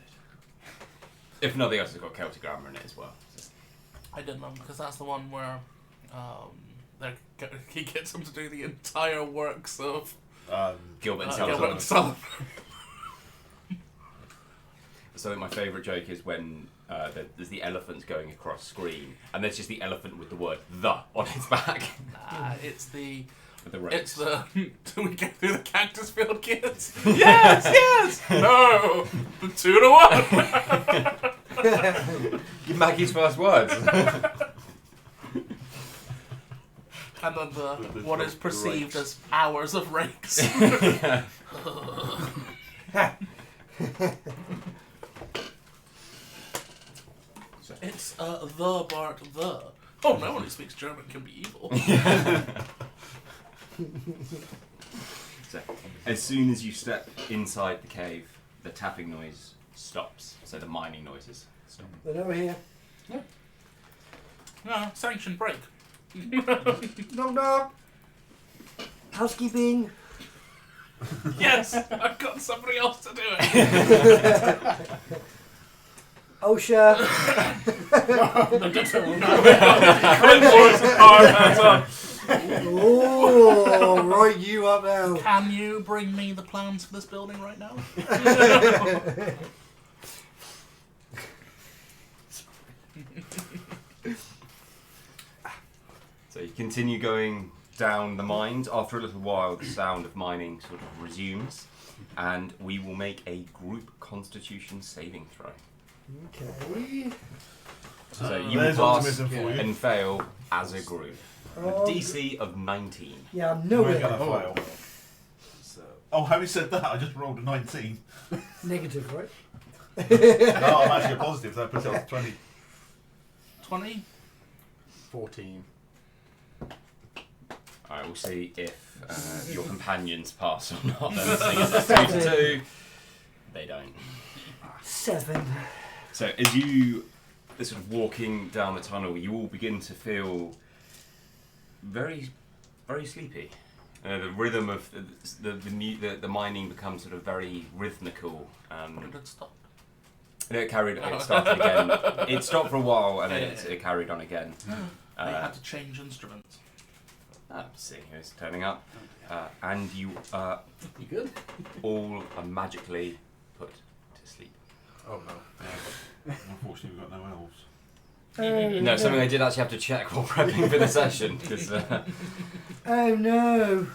If nothing else, it's got Celtic grammar in it as well.
I did love because that's the one where he gets him to do the entire works of
Gilbert and
Gilbert
Sullivan.
and Sullivan.
So I think my favourite joke is when there's the elephant going across screen, and there's just the elephant with the word "the" on its back.
It's the
With the rakes.
It's the do we get through the cactus field, kids? Yes, yes. No, 2-1.
Give Maggie's first words.
And then what is perceived as hours of rakes. So it's the Bart the. Oh, no one who speaks German can be evil.
So, as soon as you step inside the cave, the tapping noise stops. So the mining noises stop.
They're over here.
No, sanction break.
Knock knock. Housekeeping.
Yes, I've got somebody else to do it.
OSHA. Oh, right, you up now.
Can you bring me the plans for this building right now?
So you continue going down the mines. After a little while, the sound of mining sort of resumes, and we will make a group Constitution saving throw.
Okay.
So you will
There's
pass
optimism for you.
and fail as a group. A
Oh,
DC of 19.
yeah, I'm
We're
nowhere.
gonna fail. Oh, having said that, I just rolled a 19.
Negative, right?
No, I'm actually a positive, so that puts it up to 20.
20?
14.
Alright, we'll see if your companions pass or not. Then, seeing as it's 2 to 2, they don't.
7.
So as you are sort of walking down the tunnel, you all begin to feel very, very sleepy. The rhythm of the mining becomes sort of very rhythmical.
When did it stop?
And it started again. It stopped for a while and then it carried on again.
They had to change instruments.
Seeing who's turning up, and you
You good?
all are magically put to sleep.
Oh no.
Unfortunately, we've got no elves.
No, something I did actually have to check while prepping for the session because.
Oh no.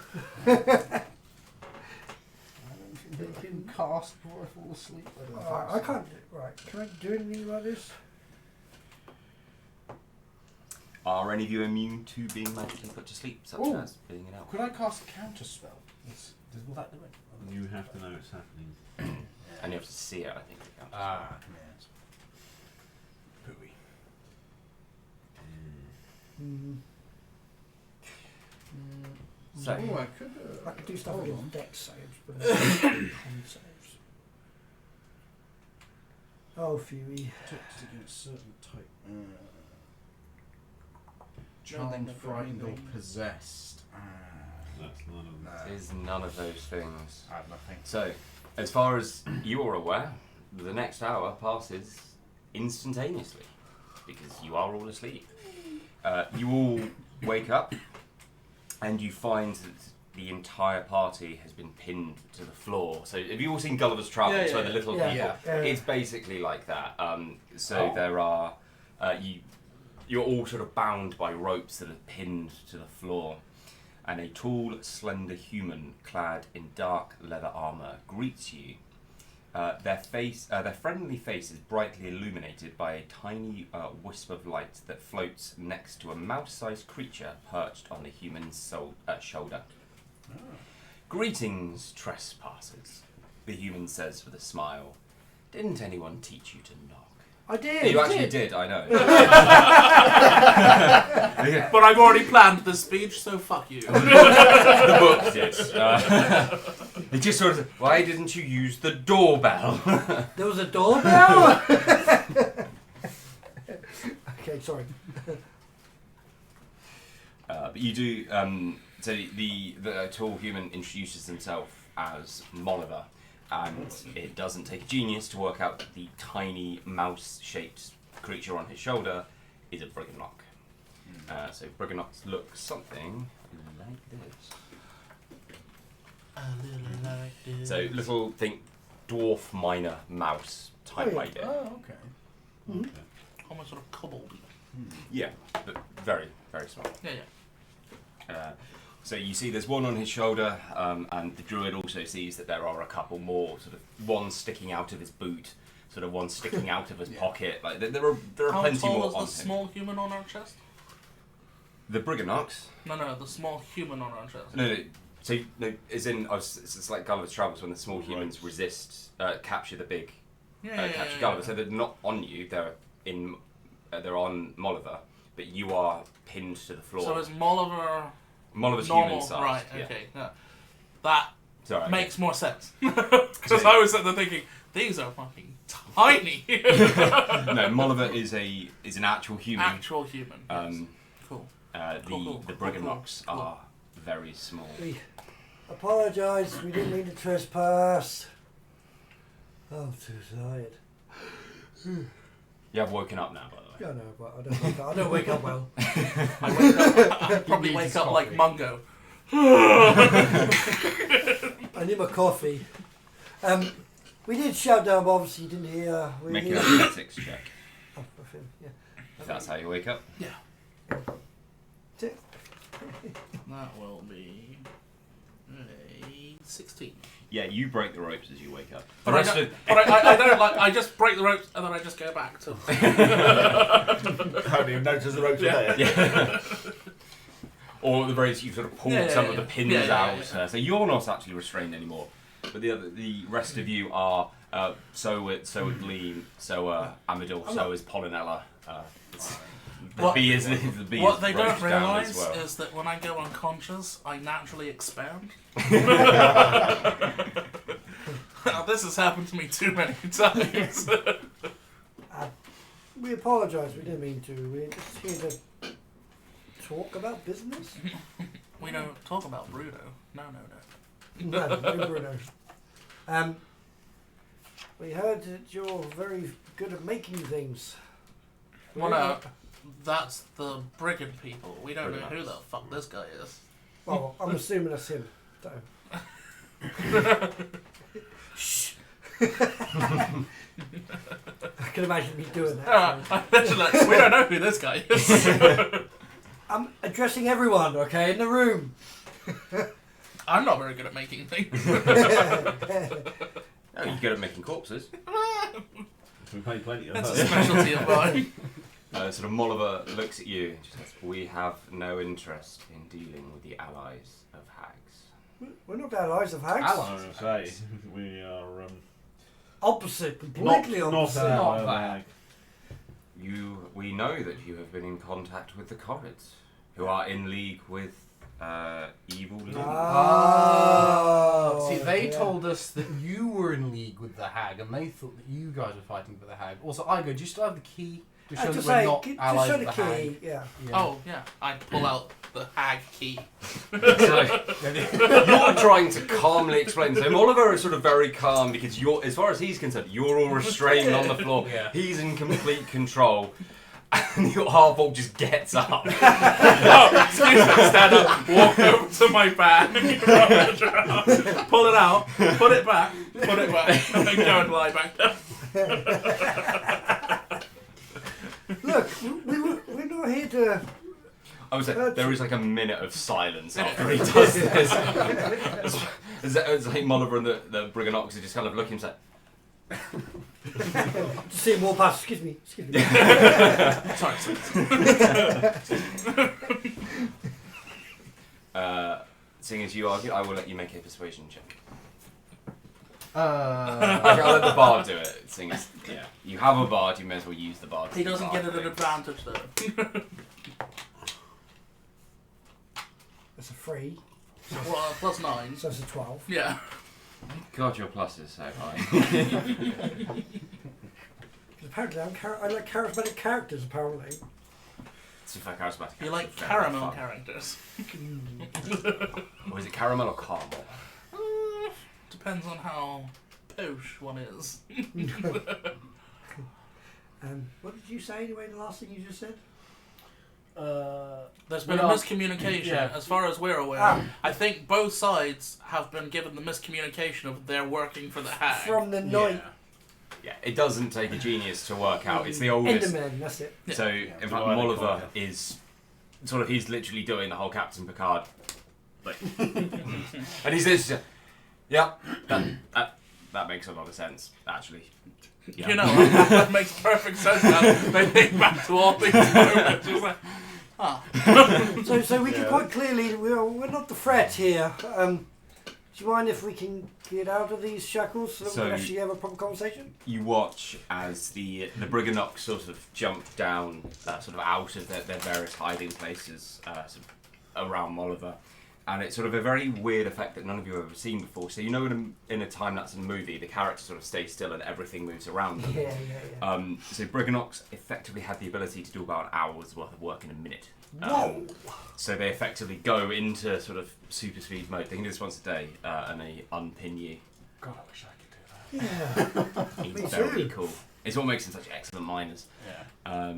They can cast before I fall asleep.
I can't. Right, can I do anything about this?
Are any of you immune to being magically put to sleep, such
Ooh.
as being an elf?
Could I cast a counter spell? Will that do it?
You have to know it's happening.
And you have to see it, I think. to count.
Yes. Pooey.
So,
Oh, I could.
I could do stuff
hold
against
on.
dex saves, but con saves. Oh, Fury.
Protected against certain type.
No, they
Charmed,
never
frightened, or
really-
possessed.
That's none of them.
No.
is none of those things.
I have nothing.
So, as far as you are aware, the next hour passes instantaneously because you are all asleep. You all wake up and you find that the entire party has been pinned to the floor. So have you all seen Gulliver's Travels, where the little people?
Yeah.
It's basically like that. There are you're all sort of bound by ropes that are pinned to the floor, and a tall, slender human clad in dark leather armour greets you. Their friendly face is brightly illuminated by a tiny wisp of light that floats next to a mouse-sized creature perched on the human's shoulder. Oh. Greetings, trespassers, the human says with a smile. Didn't anyone teach you to knock?
I did.
You actually did, I know.
But I've already planned the speech, so fuck you.
The book did. It just sort of, why didn't you use the doorbell?
There was a doorbell? Okay, sorry.
But you do, so the tall human introduces himself as Molliver, and it doesn't take a genius to work out that the tiny mouse-shaped creature on his shoulder is a Briganock. So Briganocks look something like this.
A little like this.
So little, think dwarf minor mouse type idea.
Oh, okay.
Mm-hmm.
Almost sort of kobold.
Yeah, but very, very small.
Yeah.
So you see there's one on his shoulder, and the druid also sees that there are a couple more, sort of one sticking out of his boot, sort of one sticking out of his pocket. Like there are
How
plenty
tall
more
is
on
the
him.
small human on our chest?
The Briganocks?
No, the small human on our chest.
No. So no, as in, it's like Gulliver's Travels when the small humans resist, capture the big, capture Gulliver. So they're not on you; they're on Molliver, but you are pinned to the floor.
So is Molliver's
human size.
right?
Yeah.
Okay, yeah. That
Sorry,
makes more sense because I was sitting there thinking these are fucking tiny.
No, Molliver is an actual human.
Actual human. Yes. Cool.
The Briganocks are very small.
We apologise, we didn't mean to trespass. Oh, I'm too tired.
You have woken up now, by the way.
Yeah, no, but I don't wake up well.
I probably wake up like Mungo.
I need my coffee. We did shout down, but obviously you didn't hear.
Make an athletics check.
Oh, I feel, yeah.
If that's how you wake up.
Yeah.
That's it.
That will be a 16.
Yeah, you break the ropes as you wake up.
But I don't like. I just break the ropes and then I just go back to.
I haven't even noticed the ropes are there.
Yeah. Or at the very least, you sort of pulled some of the pins out. So you're not actually restrained anymore. But the rest of you are. So is Lee. So Amadil. So is Pollinella. The bee is
what they don't
roped down
realise
as well.
is that when I go unconscious, I naturally expand. Now, this has happened to me too many times.
We apologise, we didn't mean to. We're just here to talk about business.
We don't talk about Bruno. No.
No, Bruno. We heard that you're very good at making things.
Well, no, that's the brigand people. We don't know who the fuck this guy is.
Well, I'm assuming that's him. So. Shh. I can imagine me doing that.
We don't know who this guy is.
I'm addressing everyone, okay, in the room.
I'm not very good at making things.
Oh, you're good at making corpses.
We played plenty of
That's a
those.
specialty of mine.
Sort of Molliver looks at you and just says, "We have no interest in dealing with the allies of hags."
We're not allies of hags.
I was going to say, we are
Opposite, completely
not
opposite.
Not
bad.
We know that you have been in contact with the Corrids, who are in league with evil Lily.
Oh,
See, they
yeah.
told us that you were in league with the hag, and they thought that you guys were fighting for the hag. Also, Igo, do you still have the key to show that we're not allies of the hag?
Yeah.
Oh, yeah. I pull out the hag key.
You're trying to calmly explain. So Molliver is sort of very calm because as far as he's concerned, you're all restrained on the floor.
Yeah.
He's in complete control. And the half-orc just gets up.
Oh, excuse me, stand up, walk over to my bag, pull it out, put it back, and then go and lie back down.
Look, we're not here to.
I was like, there is like a minute of silence after he does this. It's like Molliver and the Briganox are just kind of looking and say,
To see him walk past. Excuse me.
Sorry.
seeing as you argue, I will let you make a persuasion check.
Uh,
I'll let the bard do it. Seeing as you have a bard, you may as well use the bard.
He doesn't get an advantage though.
That's a 3.
Well, plus 9.
So that's a 12.
Yeah.
God, your plus is so high.
Apparently, I like charismatic characters. Apparently.
It's a charismatic.
You like
Very
caramel
fun.
characters.
Or is it caramel or caramel?
Depends on how posh one is.
What did you say anyway? The last thing you just said.
There's been a miscommunication,
yeah.
as far as we're aware. I think both sides have been given the miscommunication of they're working for the hag.
From the night.
Yeah, it doesn't take a genius to work out. It's the oldest.
Enderman. That's it.
So, in fact, Molliver is sort of, he's literally doing the whole Captain Picard. Like, and he's this, yeah, that makes a lot of sense, actually. Yeah.
You know, that makes perfect sense now. They think back to all these moments. It's like,
So we can quite clearly, we're not the threat here. Do you mind if we can get out of these shackles so that we can actually have a proper conversation?
You watch as the Briganox sort of jump down, sort of out of their various hiding places sort of around Molliver. And it's sort of a very weird effect that none of you have ever seen before. So you know in a time-lapse in a movie, the characters sort of stay still and everything moves around them.
Yeah.
So Briganox effectively had the ability to do about an hour's worth of work in a minute.
Whoa!
So they effectively go into sort of super speed mode. They can do this once a day and they unpin you.
God, I wish I could do that.
Yeah.
It's very cool. It's what makes them such excellent miners.
Yeah.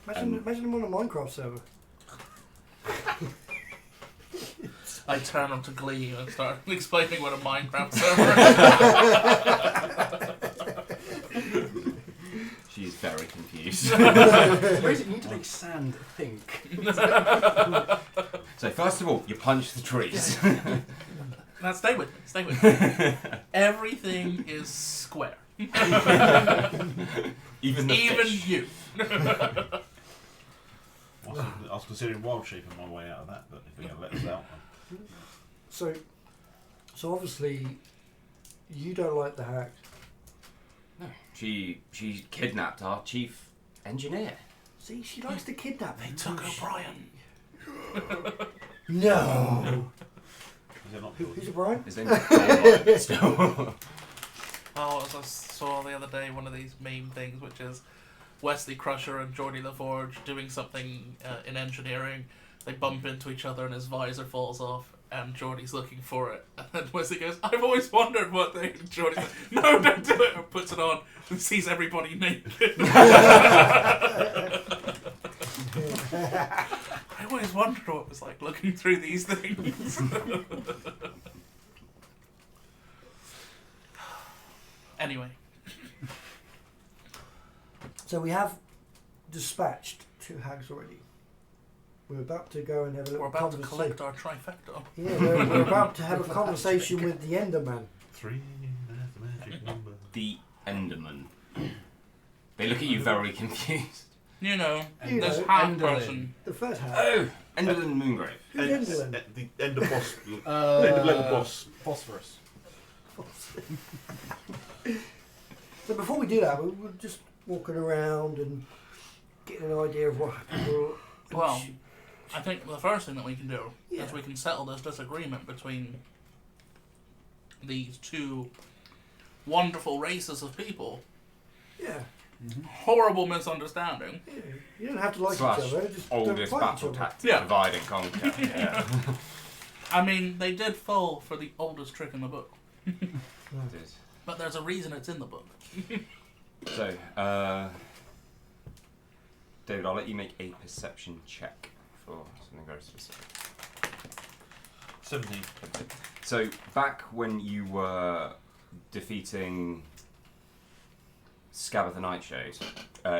Imagine them on a Minecraft server.
I turn on to Glee and start explaining what a Minecraft server is.
She is very confused.
Where is it? You need to make sand think.
So first of all, you punch the trees.
Now stay with me. Everything is square.
Even the fish.
you.
I was considering wild shape on my way out of that, but if we're going to let us out.
So obviously, you don't like the hack.
No, she kidnapped our chief engineer.
See, she likes to kidnap.
They took O'Brien.
No.
Is there not
Who's O'Brien?
His name's O'Brien still.
Oh, as I saw the other day, one of these meme things, which is Wesley Crusher and Geordie LaForge doing something in engineering. They bump into each other and his visor falls off, and Geordie's looking for it. And then Wesley goes, "I've always wondered what they..." And Geordie's like, "No, don't do it!" And puts it on and sees everybody naked. I always wondered what it was like looking through these things. Anyway.
So we have dispatched 2 hags already. We're about to go and have a little
We're about to
conversation.
collect our trifecta.
Yeah, we're about to have a conversation with the Enderman.
3, that's the magic number.
The Enderman. They look at you very confused.
You know,
You
this
know,
half
Enderlin.
person.
The first hag.
Oh, Enderman Moongrave.
Who's Enderman?
The end of boss. End of boss.
Phosphorus.
So before we do that, we're just walking around and getting an idea of what happened.
Well, I think the first thing that we can do
Yeah.
is we can settle this disagreement between these two wonderful races of people.
Yeah.
Horrible misunderstanding.
Yeah. You don't have to like
Slash
each other. Just
oldest
don't fight
battle
each other.
tactic,
Yeah.
divide and conquer. Yeah.
I mean, they did fall for the oldest trick in the book.
It is.
But there's a reason it's in the book.
So, David, I'll let you make a perception check for something very specific.
17.
So, back when you were defeating Scabbard the Nightshade,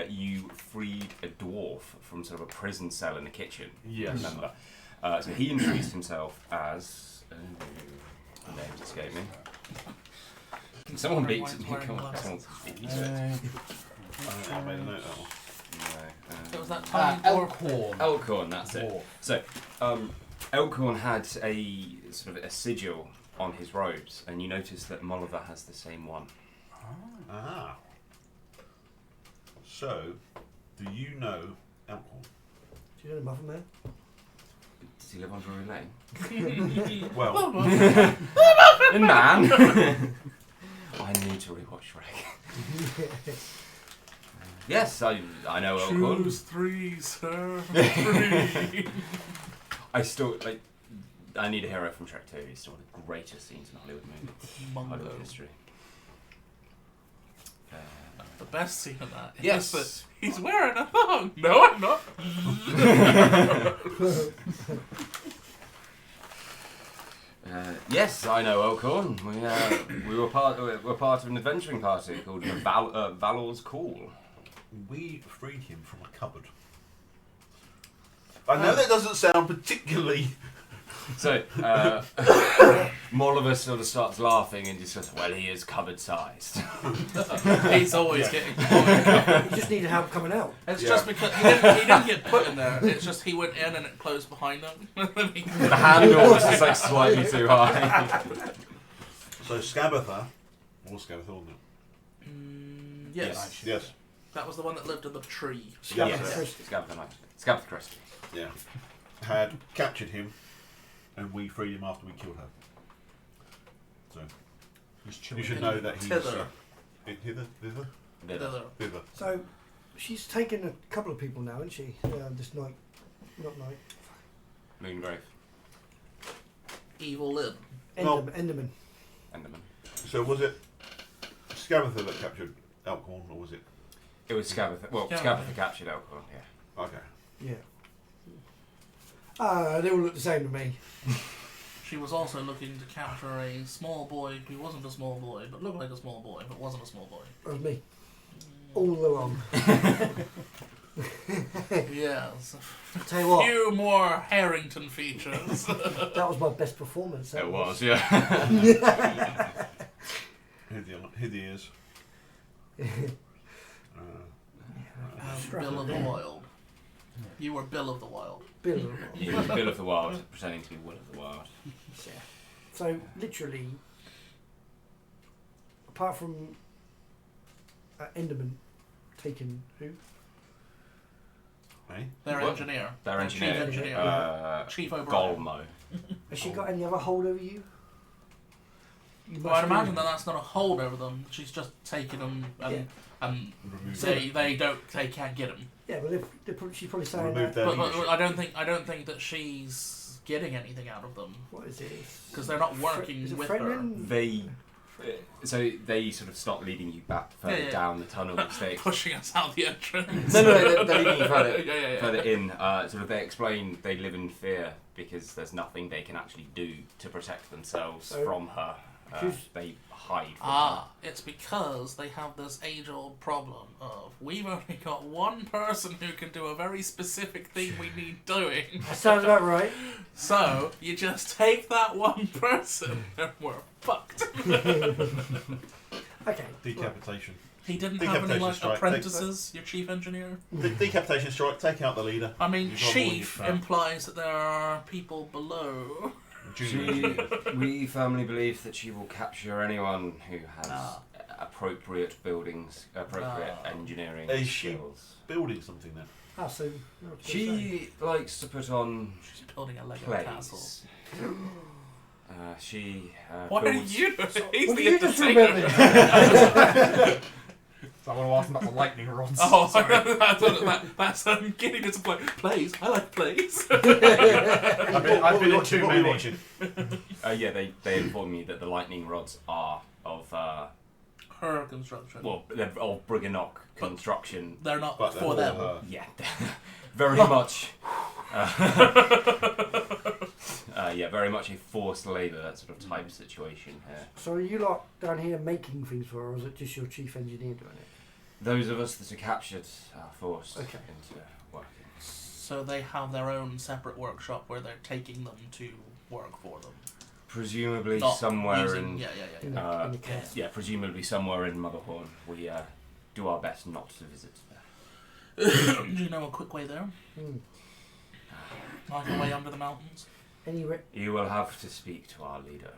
you freed a dwarf from sort of a prison cell in the kitchen.
Yes.
Remember? So he introduced himself as... the names escape me. Can someone beat it? Come on, someone beat it.
I made a note of that one.
So was that tiny
Elkhorn.
Elkhorn, that's it.
Dwarf.
So, Elkhorn had a sort of a sigil on his robes, and you notice that Molliver has the same one.
Ah. So, do you know Elkhorn?
Do you know the Muffin Man?
Does he live on Drury Lane?
Well,
In man! I need to rewatch Shrek. Yes, I know Elkhorn.
Choose 3, sir. 3.
I still, like, I need a hero from Shrek 2. He's still one of the greatest scenes in Hollywood movies. Hollywood history.
The best scene of that is
Yes.
that he's wearing a thong. No, I'm not.
Yes, I know Elkhorn. We were part of an adventuring party called the Valor's Call.
we freed him from a cupboard. I know that doesn't sound particularly...
So, Molliver sort of starts laughing and just says, well, he is cupboard-sized.
He's always getting
You just needed help coming out.
It's just because he didn't get put in there. It's just he went in and it closed behind him.
The handle was just like slightly too high.
So Scabbatha, or Scabbatha, wasn't it?
Yes.
Yes.
That was the one that lived in the tree.
Yes, Scabbatha Crest.
Yeah. Had captured him, and we freed him after we killed her. So, you should know that he's...
Hither.
Hither? Thither.
So, she's taken a couple of people now, hasn't she? This night. Not night.
Moongrave.
Evil Lynn.
Enderman.
Enderman.
So was it Scabbatha that captured Elkhorn, or was it...
It was Scabbatha. Well, Scabbatha captured Elkhorn, yeah.
Okay.
Yeah. They all look the same to me.
She was also looking to capture a small boy who wasn't a small boy, but looked like a small boy, but wasn't a small boy.
That was me. All along.
Yes.
Tell you what,
Few more Harrington features.
that was my best performance. That
It was, yeah.
Hid the ears.
Bill of the Wild. You were Bill of the Wild.
Bill.
He was Bill of the Wild, pretending to be Will of the Wild.
Yeah. So literally, apart from Enderman taking who?
Hey?
Their
What?
engineer.
Their engineer.
Chief engineer. Chief O'Brien.
Golmo.
Has she got any other hold over you?
Well, I'd imagine that that's not a hold over them. She's just taking them and they can't get them.
Yeah, well, she's probably saying
Remove
that.
their
But
leadership.
I don't think that she's getting anything out of them
What is it?
because they're not working
Is it
with her.
threatening?
So they sort of start leading you back further down the tunnel. They
Pushing us out the entrance.
No, they're leading you further,
Yeah.
further in. Sort of they explain they live in fear because there's nothing they can actually do to protect themselves from her. They hide from
It's because they have this age-old problem of we've only got one person who can do a very specific thing we need doing.
That sounds about right.
So you just take that one person and we're fucked.
Okay.
Decapitation.
He didn't have any
Decapitation strike.
apprentices, your chief engineer.
Decapitation strike. Take out the leader.
I mean,
You've got more
chief
than you
implies that there are people below.
We firmly believe that she will capture anyone who has appropriate buildings, appropriate engineering
Is she
skills.
building something then?
So
She likes to put on
She's building a Lego
plays.
castle.
She
What are
builds-
you doing? He's
What
the
do you just
entertainer.
remember?
So I want to ask about the lightning rods.
Oh,
Sorry.
that's giddiness of play. Plays. I like plays.
I've been in too
What are you
many.
watching?
yeah, they inform me that the lightning rods are of
her construction.
Well, they're of Briganock construction.
They're not
But they're
for them.
Yeah, very much. Yeah, very much a forced labour, that sort of type situation here.
So are you lot down here making things for her, or is it just your chief engineer doing it?
Those of us that are captured are forced
Okay.
into working.
So they have their own separate workshop where they're taking them to work for them.
Presumably
Not
somewhere
using,
in...
yeah.
In the case.
Yeah, presumably somewhere in Motherhorn. We do our best not to visit there.
Do you know a quick way there?
Hmm.
Like a way under the mountains?
You will have to speak to our leader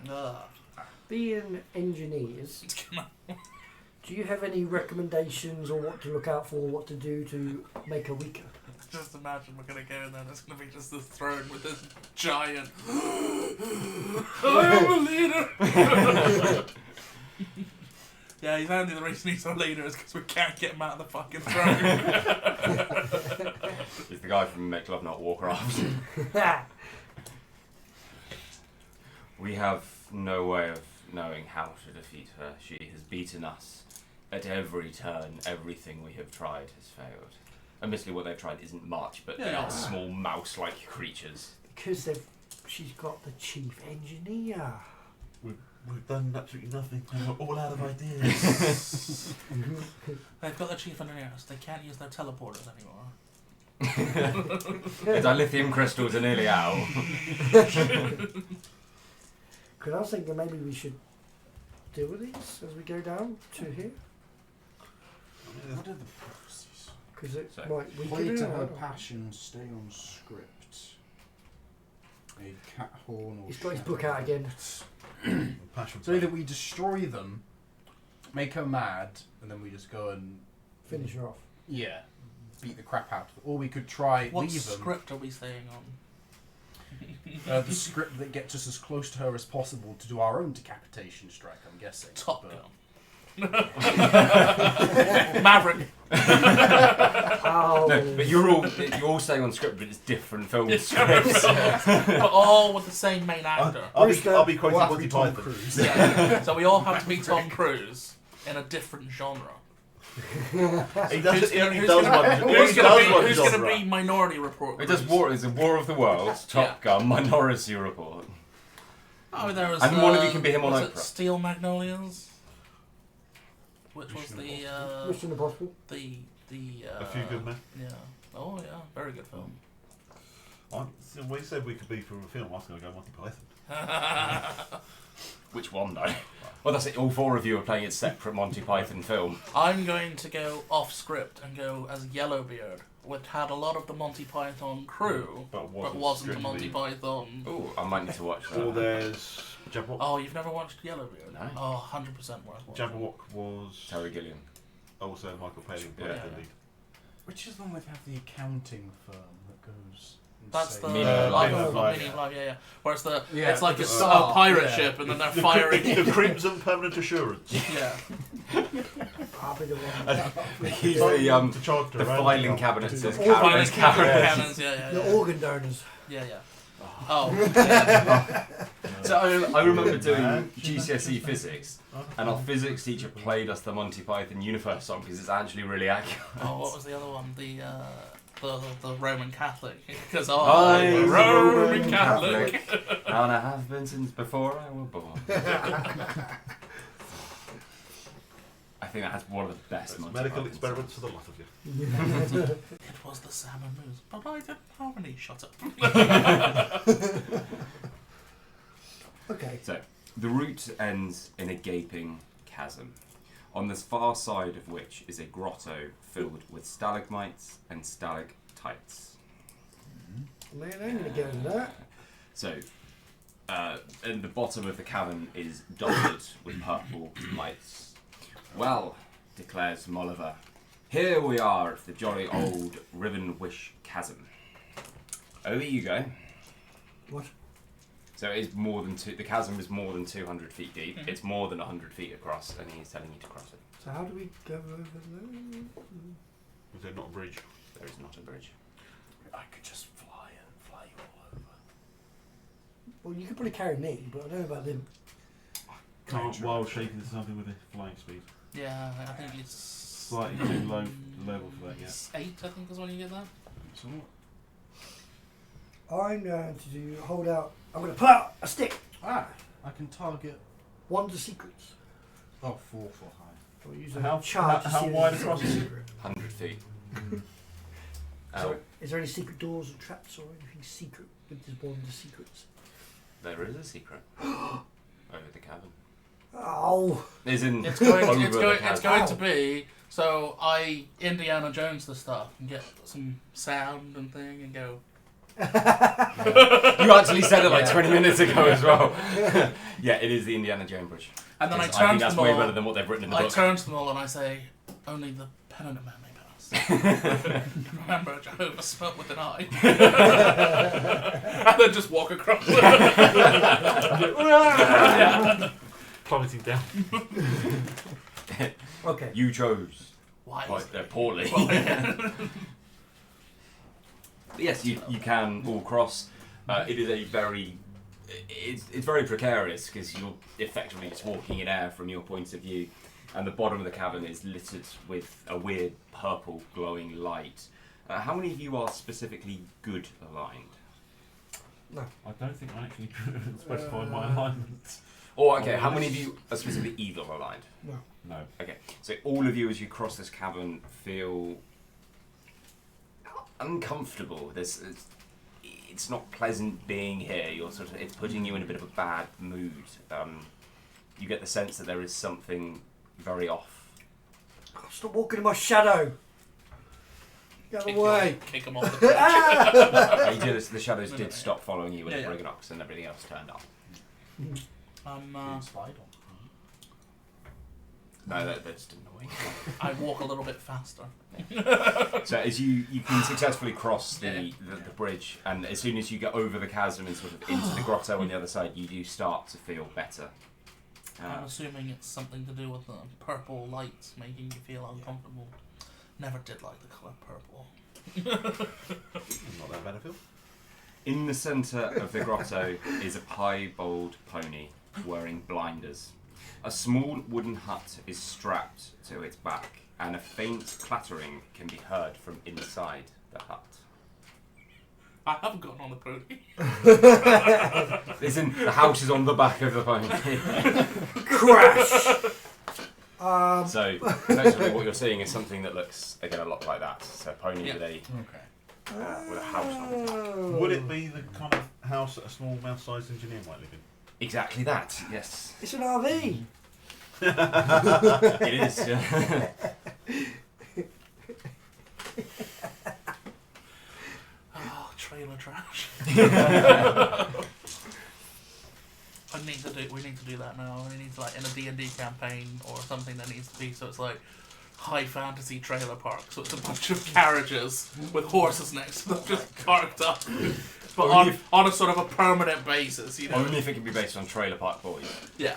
for that.
Being engineers, do you have any recommendations on what to look out for, what to do to make her weaker?
Just imagine we're going to go in there and it's going to be just this throne with this giant... I am a leader! Yeah, he's only the reason he's a leader is because we can't get him out of the fucking throne.
He's the guy from Make Love Not Warcraft. We have no way of knowing how to defeat her. She has beaten us at every turn. Everything we have tried has failed. Admittedly, what they've tried isn't much, but they are small mouse-like creatures.
Because she's got the chief engineer.
We've done absolutely nothing. We're all out of ideas.
They've got the chief engineers. They can't use their teleporters anymore.
The dilithium crystals are nearly out.
Because I was thinking maybe we should deal with these as we go down to here.
What are the prophecies?
Because it
So,
might
Play
weaken
to
her.
her passion, stay on script. A cat horn or
He's got his
shadow.
book out again.
Passion.
So either we destroy them, make her mad, and then we just go and
Finish her off.
beat the crap out of her. Or we could try
What
leave them.
script are we staying on?
The script that gets us as close to her as possible to do our own decapitation strike, I'm guessing.
Top
But-
Gun. Maverick.
Oh.
No, but you're all staying on script, but it's different film scripts.
But all with the same main actor.
I'll be quoting
We'll have to
Monty
be Tom
Python.
Cruise.
Yeah. So we all have to be Tom Cruise in a different genre.
He does
Who's
he
gonna-
does
who's gonna-
one.
Who's
He
gonna
does
be,
one
who's gonna
genre.
be Minority Report?
It does war. It's a War of the Worlds, Top Gun, Minority Report.
Oh, there was.
And one of you can be him on
was it
Oprah.
Steel Magnolias, which was the
Mission Impossible.
the
A Few Good Men.
Yeah. Oh yeah, very good film.
So we said we could be from a film. I was going to go Monty Python.
Which one though? Well, that's it. All four of you are playing a separate Monty Python film.
I'm going to go off script and go as Yellowbeard, which had a lot of the Monty Python crew,
But
but wasn't a
strictly-
Monty Python.
Ooh, I might need to watch
Or
that.
there's Jabberwock.
Oh, you've never watched Yellowbeard?
No.
Oh, 100% worth watching.
Jabberwock was
Terry Gilliam.
also Michael Palin.
Yeah.
Played the lead.
Which is the one where they have the accounting firm that goes.
That's the
insane?
Meaning of
Life
Life.
of Meaning of Life, yeah. Where it's the
Yeah,
it's like
the
a
start,
pirate
yeah.
ship, and then they're
The
firing.
the Crimson Permanent Assurance.
Yeah.
I'll be the one.
He's
To charge
the filing cabinet says
All
cabinet.
Cannons, yeah.
The organ donors.
Yeah. Oh. Yeah.
So I remember doing GCSE physics, and our physics teacher played us the Monty Python Universe song because it's actually really accurate.
Oh, what was the other one? The Roman Catholic. Because
I'm
I'm
a
a Roman Catholic.
And I have been since before I was born. I think that has one of the best Monty
Medical
Python
experiments for
songs.
the lot of you.
It was the salmon moose, but I didn't have any. Shut up.
Okay.
So, the route ends in a gaping chasm, on the far side of which is a grotto filled with stalagmites and stalactites.
Man, I'm going to go with that.
So, and the bottom of the cavern is dotted with purple mites. Well, declares Molliver, here we are at the jolly old Rivenwish Chasm. Over you go.
What?
So it is more than the chasm is more than 200 feet deep.
Mhm.
It's more than 100 feet across, and he's telling you to cross it.
So how do we go over there?
Is there not a bridge?
There is not a bridge.
I could just fly you all over.
Well, you could probably carry me, but I don't know about them.
Can't wild shape into something with a flying speed.
Yeah, I think it's
Slightly too low level for that, yeah.
it's 8, I think, is when you get that.
So
I'm going to hold out. I'm going to pull out a stick.
I can target.
Wand of secrets.
Oh, 4 high.
Or use
How-
a charge.
how
to see
wide
if
across
there's a
is it?
secret.
100 feet.
So, is there any secret doors or traps or anything secret with this wand of secrets?
There is a secret over the cavern.
Oh.
It's in
It's going.
over
It's
the
going.
cavern.
It's going to be. So I Indiana Jones the stuff and get some sound and thing and go.
You actually said it like 20 minutes ago as well. Yeah, it is the Indiana Jones bridge.
And then I
Yes,
turn
think
to
that's
them
way
all.
better than what they've written in the
I
book.
turn to them all and I say, "Only the penitent man may pass." Remember, Jehovah smelt with an eye. And then just walk across.
Plummeting down.
Okay.
You chose
Why?
quite poorly. But yes, you can all cross. It is a very... It's very precarious because you're effectively just walking in air from your point of view, and the bottom of the cavern is littered with a weird purple glowing light. How many of you are specifically good aligned?
No.
I don't think I actually specified my alignment.
Or okay, how many of you are specifically evil aligned?
No.
No.
Okay, so all of you as you cross this cavern feel uncomfortable. It's not pleasant being here. It's putting you in a bit of a bad mood. You get the sense that there is something very off.
Stop walking in my shadow. Get out of the way.
Kick them off the bridge.
You did, the shadows
No,
did
no.
stop following you when
Yeah,
the
yeah.
Briganox and everything else turned up.
Slide on.
No, they're just annoying.
I walk a little bit faster.
So as you can successfully cross the bridge, and as soon as you get over the chasm and sort of into the grotto on the other side, you do start to feel better.
I'm assuming it's something to do with the purple lights making you feel uncomfortable. Never did like the colour purple.
Not that bad a feel.
In the centre of the grotto is a piebald pony wearing blinders. A small wooden hut is strapped to its back, and a faint clattering can be heard from inside the hut.
I haven't gotten on the pony.
The house is on the back of the pony.
Crash.
So, essentially what you're seeing is something that looks, again, a lot like that. So a pony
Yeah.
with a house on it.
Would it be the kind of house that a small mouse-sized engineer might live in?
Exactly that, yes.
It's an RV.
It is, yeah.
Oh, trailer trash. We need to do that now. We need to, like, in a D&D campaign or something that needs to be, so it's like high fantasy trailer park. So it's a bunch of carriages with horses next to them just parked up. But on a sort of a permanent basis, you know.
Only if it can be based on Trailer Park Boys.
Yeah.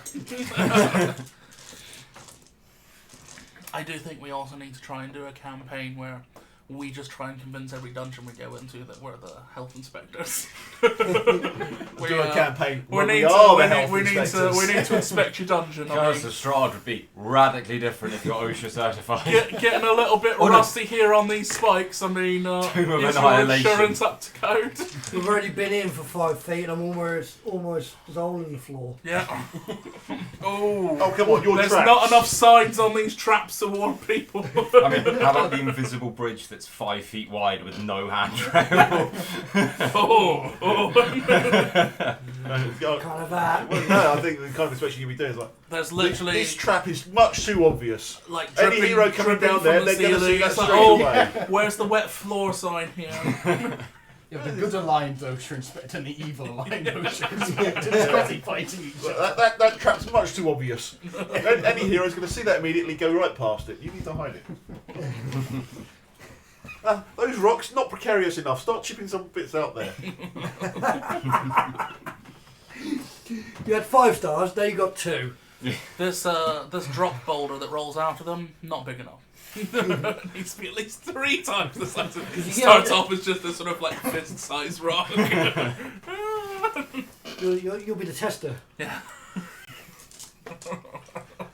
I do think we also need to try and do a campaign where we just try and convince every dungeon we go into that we're the health inspectors.
Do a campaign
We
where
need
we are the
to.
health inspectors.
We need to inspect your dungeon. I
Curse
mean,
of Strahd would be radically different if you're OSHA certified.
getting a little bit
Oh, no.
rusty here on these spikes. I mean,
Tomb of
is your
Annihilation.
insurance up to code?
We've already been in for 5 feet and I'm almost there's a hole in the floor.
Yeah. Oh.
Oh, come on, your
There's
traps.
not enough signs on these traps to warn people.
I mean, how about the invisible bridge that's 5 feet wide with no handrail?
Kind of that.
Well, no, I think the kind of inspection you'd be doing is like,
There's literally
this trap is much too obvious.
like
Any
dripping,
hero coming
dripping
down
from
there,
the
they're going to see
ceiling.
that
It's like,
straight
oh,
away.
where's the wet floor sign here?
Yeah, the good aligned OSHA inspector and the evil aligned OSHA inspector is busy fighting each other.
That trap's much too obvious. Any hero's going to see that immediately, go right past it. You need to hide it. Those rocks, not precarious enough. Start chipping some bits out there.
You had 5 stars, now you got 2.
This drop boulder that rolls after them, not big enough. It needs to be at least 3 times the size. It starts off as just a sort of like fist-sized rock.
You'll be the tester.
Yeah.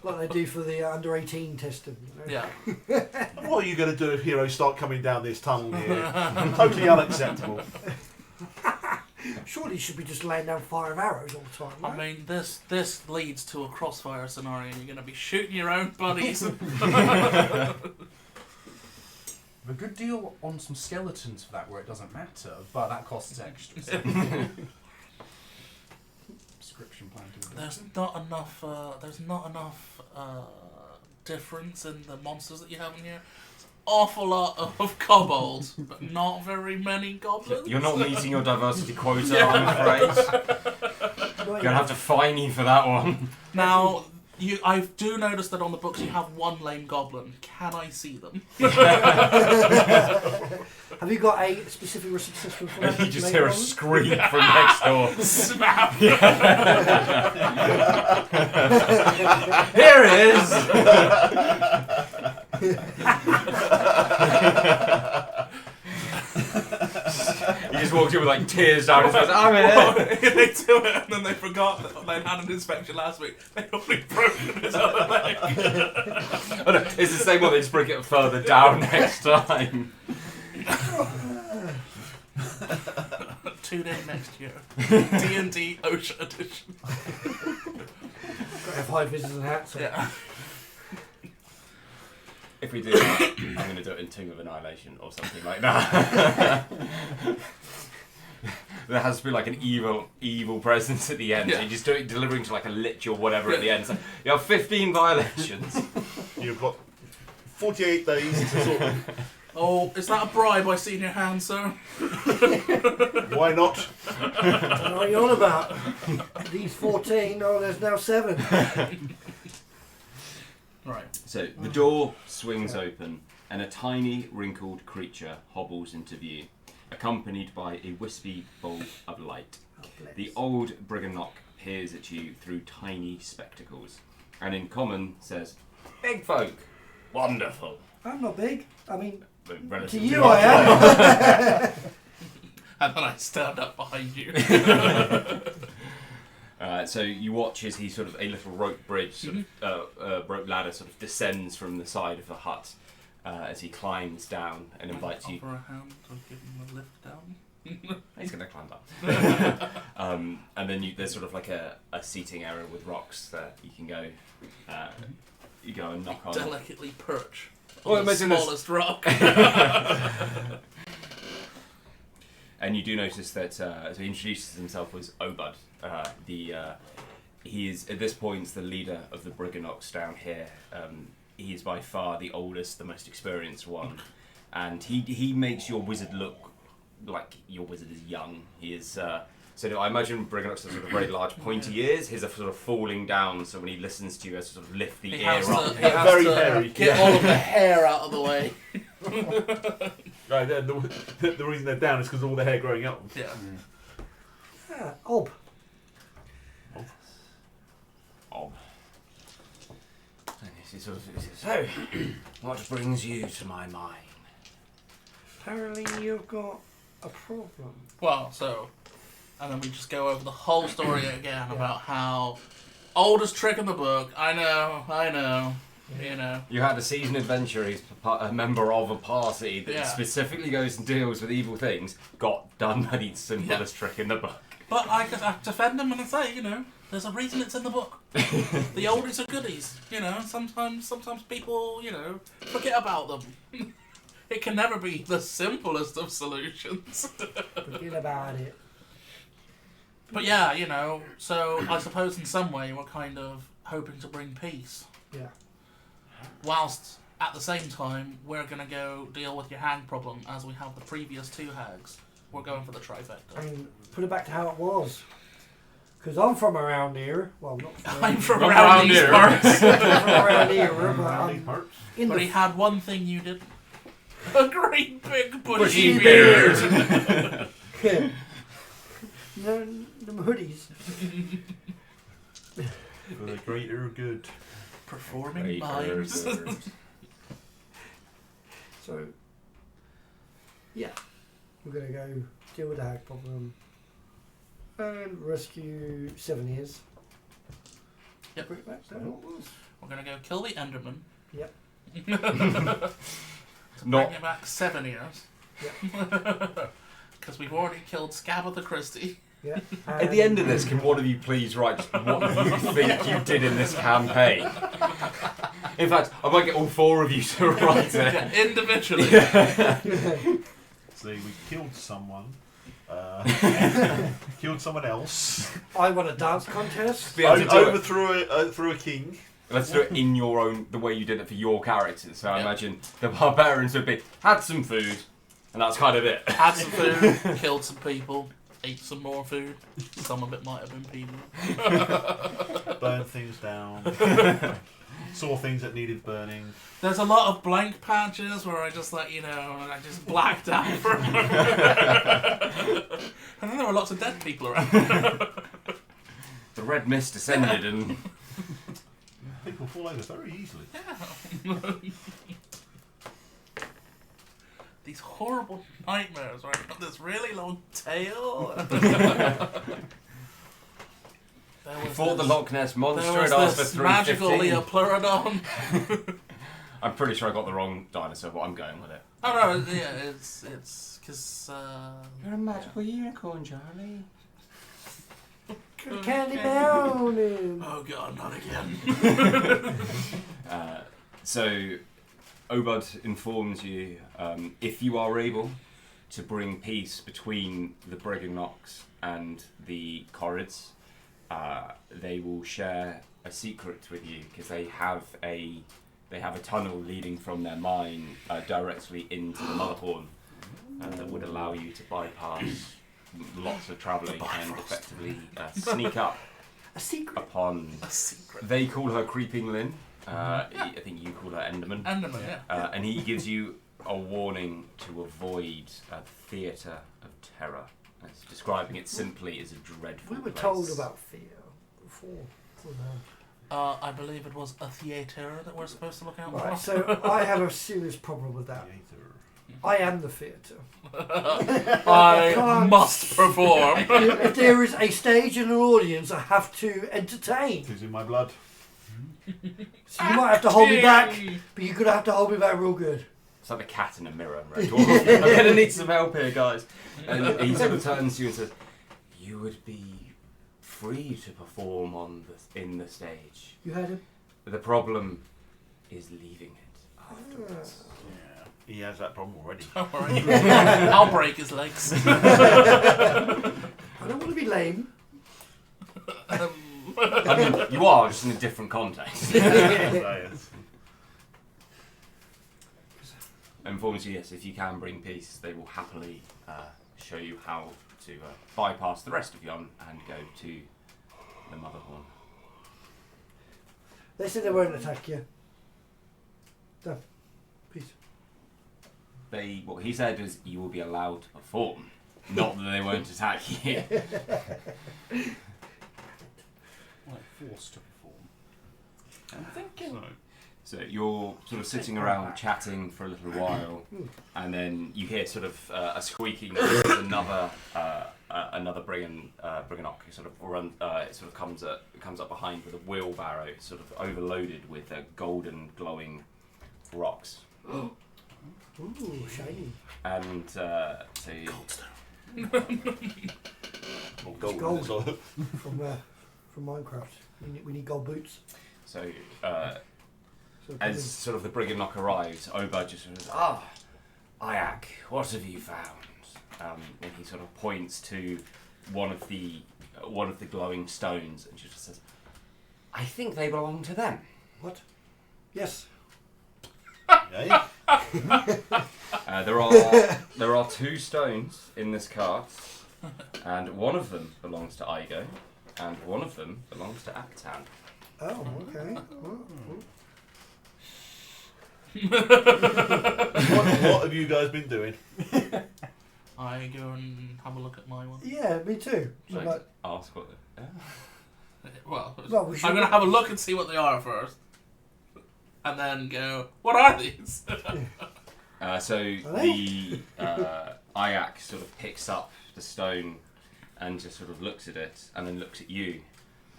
Like they do for the under 18 testing. You know?
Yeah.
What are you going to do if heroes start coming down this tunnel here? Totally unacceptable.
Surely you should be just laying down fire of arrows all the time.
I
Right?
mean, this leads to a crossfire scenario, and you're going to be shooting your own buddies.
A good deal on some skeletons for that, where it doesn't matter, but that costs extra. So. Subscription plan to the
There's not enough. There's not enough difference in the monsters that you have in here. It's an awful lot of kobolds, but not very many goblins.
You're not meeting your diversity quota, I'm afraid. Gonna have to fine you for that one.
Now, I do notice that on the books you have one lame goblin. Can I see them?
Have you got a specific recipe system for that?
You just hear a scream from next door.
Smack!
Here it is! He just walked in with like tears down his face. I'm here!
They do it and then they forgot that they had an inspection last week. They'd already broken his other leg.
Oh no, it's the same one, they just bring it further down next time.
Tune in next year. D&D OSHA edition.
Got to have high visors and hats on.
Yeah.
If we do that, I'm going to do it in Tomb of Annihilation or something like that. There has to be like an evil presence at the end.
Yeah.
So you just do it delivering to like a lich or whatever at the end. So you have 15 violations.
You've got 48 days to sort of...
Oh, is that a bribe I see in your hand, sir?
Why not?
What are you on about? These 14, oh, there's now 7.
Right.
So the door swings open and a tiny wrinkled creature hobbles into view, accompanied by a wispy ball of light. The old Briganock peers at you through tiny spectacles and in common says, "Big folk, wonderful."
I'm not big. I mean,
Relative
to you
your
I am.
And then I stand up behind you.
So you watch as he sort of, a little rope bridge, sort of, rope ladder sort of descends from the side of the hut as he climbs down and invites you.
Offer a hand to give him a lift down.
He's going to climb up. And then there's sort of like a seating area with rocks that you can go. You go and knock on.
Delicately perch
Well,
on the
imagine this-
smallest rock.
And you do notice that so he introduces himself as Obud. He is at this point the leader of the Briganocks down here. He is by far the oldest, the most experienced one, and he makes your wizard look like your wizard is young. He is. So I imagine Briganocks has sort of very large pointy ears. His are sort of falling down, so when he listens to you, he has to sort of lift the
He
ear
has
up.
to, he has
Very
to
hairy.
get all of the hair out of the way.
Right, the reason they're down is because of all the hair growing up.
Yeah.
Ob.
Ob. And he sort of says, "So, what brings you to my mind?"
Apparently you've got a problem.
Well, so, and then we just go over the whole story again about how oldest trick in the book. I know. You know.
You had a seasoned adventurer who's a member of a party that
Yeah.
specifically goes and deals with evil things, got done by the simplest trick in the book.
But I defend them and I say, you know, there's a reason it's in the book. The oldies are goodies. You know, sometimes people, you know, forget about them. It can never be the simplest of solutions.
Forget about it.
But yeah, you know, so I suppose in some way we're kind of hoping to bring peace.
Yeah.
Whilst at the same time we're going to go deal with your hag problem as we have the previous 2 hags. We're going for the trifecta.
And put it back to how it was. Because I'm from around here. Well, not from
I'm from
Not
around
around
these
here.
parts.
I'm from around here, but I'm in
But
the
he had one thing you did. A great big
Bushy
bushy
beard.
yeah. No, them hoodies.
For the greater good.
Performing mimes.
So, yeah, we're gonna go deal with the hack problem and rescue 7 ears.
Yep.
No.
We're going to go kill the Enderman.
Yep.
Bring him back 7 years.
Yep.
Because we've already killed Scabatha Christie.
Yeah.
At the end of this, can one of you please write just what you think you did in this campaign? In fact, I might get all 4 of you to write it.
Yeah, individually.
See, we killed someone. Killed someone else.
I won a dance contest.
Overthrew a king.
Let's do it in your own, the way you did it for your characters. So I imagine the barbarians would be, had some food, and that's kind of it.
Had some food, killed some people, ate some more food. Some of it might have been people.
Burned things down. Saw things that needed burning.
There's a lot of blank patches where I just I just blacked out for a moment. And then there were lots of dead people around.
The red mist descended and...
People fall over very easily.
Yeah. These horrible nightmares where I've got this really long tail.
Before the Loch Ness Monster,
there
it
was
asked for
this magical
315.
Leopleurodon.
I'm pretty sure I got the wrong dinosaur, but I'm going with it.
Oh no, yeah, it's because
You're a magical unicorn, Charlie.
Candy Mountain.
oh god, not again.
So, Obud informs you, if you are able to bring peace between the Briganocks and the Corrids, they will share a secret with you because they have a tunnel leading from their mine directly into the Motherhorn that would allow you to bypass lots of travelling and effectively sneak up
A secret.
upon.
A secret.
They call her Creeping Lynn. I think you call her Enderman.
Enderman, yeah.
And he gives you a warning to avoid a theatre of terror. It's describing it simply as a dreadful
We were
place.
told about fear before.
I believe it was a theatre that we're supposed to look out
Right,
for.
so I have a serious problem with that. I am the theatre.
I
can't-
must perform.
If there is a stage and an audience, I have to entertain.
It's in my blood.
So you might have to hold me back, but you're going to have to hold me back real good.
It's like the cat in a mirror. Right? I'm going to need some help here, guys. And he sort of turns to you and says, you would be free to perform in the stage.
You heard him?
The problem is leaving it afterwards.
Yeah. He has that problem already.
Don't worry. I'll break his legs.
I don't want to be lame.
I mean, you are, just in a different context. Informs you, yes, if you can bring peace, they will happily show you how to bypass the rest of Yon and go to the Motherhorn.
They said they won't attack you. Done. Peace.
What he said is you will be allowed to perform, not that they won't attack you.
Like forced to perform.
I'm thinking. So you're sort of sitting around chatting for a little while, and then you hear sort of a squeaking noise. Another Briganock who sort of run. It sort of comes up behind with a wheelbarrow, sort of overloaded with golden glowing rocks.
Ooh, shiny.
And so
Gold. From Minecraft. We need gold boots.
So
So
as sort of the Briganock arrives, Oba just sort of Ayak, what have you found? And he sort of points to one of the glowing stones and just says, I think they belong to them.
What? Yes.
Yeah.
There are 2 stones in this cart, and one of them belongs to Igo, and one of them belongs to Aptan.
Oh, okay.
What have you guys been doing?
I go and have a look at my one.
Yeah, me too.
Should I
But,
ask what
Well,
we should-
I'm going to have a look and see what they are first. And then go, what are these?
So the Ayak sort of picks up the stone and just sort of looks at it, and then looks at you,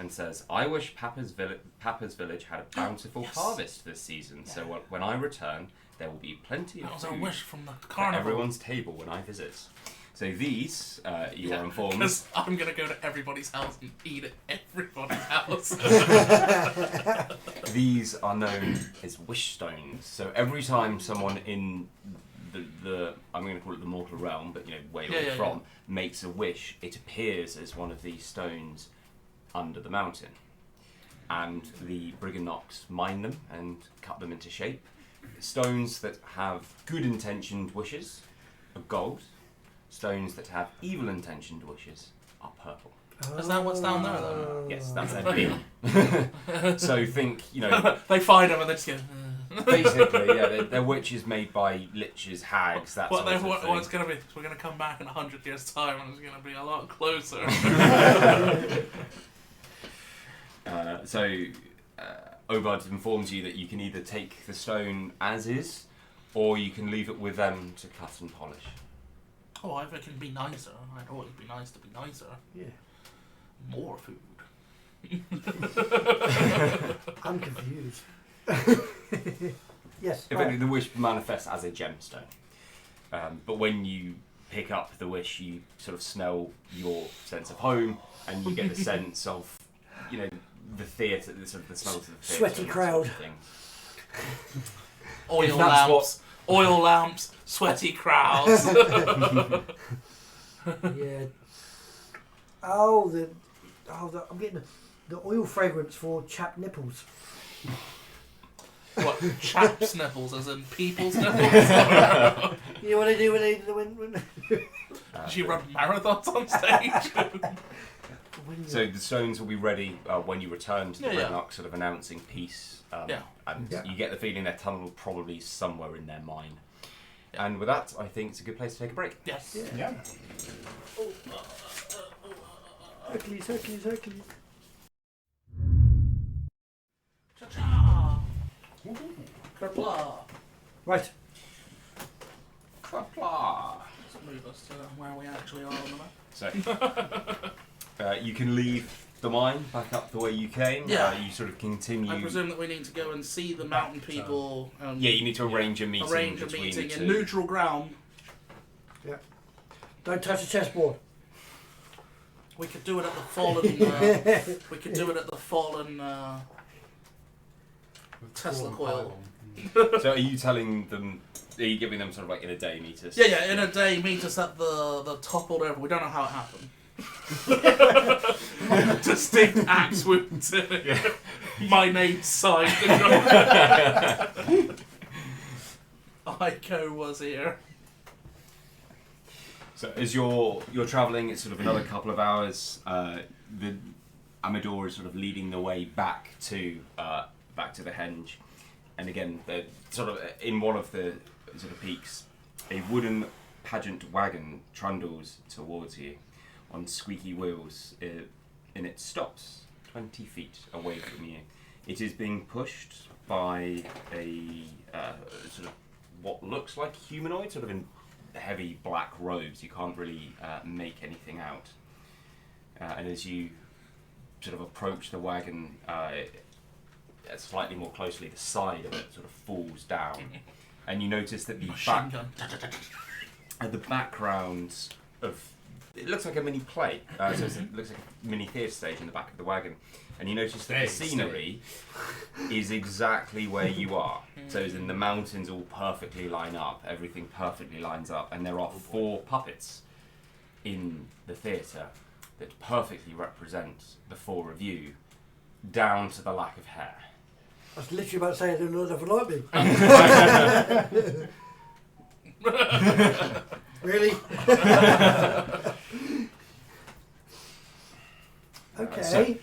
and says, "I wish Papa's village had a bountiful harvest this season. So when I return, there will be plenty of
food. That was a wish from the
for
carnival.
everyone's table when I visit." So these, you are informed.
Because I'm going to go to everybody's house and eat at everybody's house.
These are known as wish stones. So every time someone in the I'm going to call it the mortal realm, but where you're from, makes a wish, it appears as one of these stones under the mountain. And the Brigandnocks mine them and cut them into shape. Stones that have good intentioned wishes are gold. Stones that have evil intentioned wishes are purple.
Is that what's down there, though?
Yes, that's their bin. So think,
they find them and they just go...
Basically, yeah, they're witches made by liches, hags, that sort of thing.
What it's going to be, we're going to come back in 100 years' time and it's going to be a lot closer.
Obard informs you that you can either take the stone as is, or you can leave it with them to cut and polish.
Oh, if it can be nicer, I'd always be nice to be nicer.
Yeah.
More food.
I'm confused. Yes.
Effectively, the wish manifests as a gemstone. But when you pick up the wish, you sort of smell your sense of home, and you get the sense of, the theatre, the sort of the smells of the theatre.
Sweaty crowd.
Sort of thing.
Oil lamps. Oil lamps, sweaty crowds.
Yeah. I'm getting the oil fragrance for chapped nipples.
What, chaps' nipples, as in people's nipples?
You know what they do when
She run marathons on stage.
So the stones will be ready when you return to the
Yeah.
Brigandnock, sort of announcing peace. And you get the feeling they're tunneled probably somewhere in their mine.
Yeah.
And with that, I think it's a good place to take a break.
Yes.
Yeah.
Hercules.
Cha-cha! Kerpla!
Right.
Krapla.
Let's move us to where we actually are on the map.
So you can leave the mine back up the way you came.
Yeah.
You sort of continue.
I presume that we need to go and see the mountain people.
Yeah, you need to arrange a meeting.
Arrange a
between
meeting
the
in
two.
neutral ground.
Yeah. Don't touch the chessboard.
We could do it at the fallen. Tesla coil.
So are you telling them? Are you giving them sort of like in a day meet us?
Yeah. In a day, meet us at the toppled over. We don't know how it happened. Distinct axe wounds in it.
Yeah.
My name's side. Aiko was here.
So as you're travelling, it's sort of another couple of hours. The Amador is sort of leading the way back to the henge, and again, they're sort of in one of the sort of peaks. A wooden pageant wagon trundles towards you on squeaky wheels, and it stops 20 feet away from you. It is being pushed by a sort of what looks like humanoid, sort of in heavy black robes. You can't really make anything out. And as you sort of approach the wagon slightly more closely, the side of it sort of falls down, and you notice that
Machine gun.
the background of it looks like a mini play. So it looks like a mini theatre stage in the back of the wagon, and you notice that the scenery is exactly where you are. So as in the mountains all perfectly line up, everything perfectly lines up, and there are 4 puppets in the theatre that perfectly represent the 4 of you, down to the lack of hair.
I was literally about to say I don't know nothing like me. Really? Okay.
So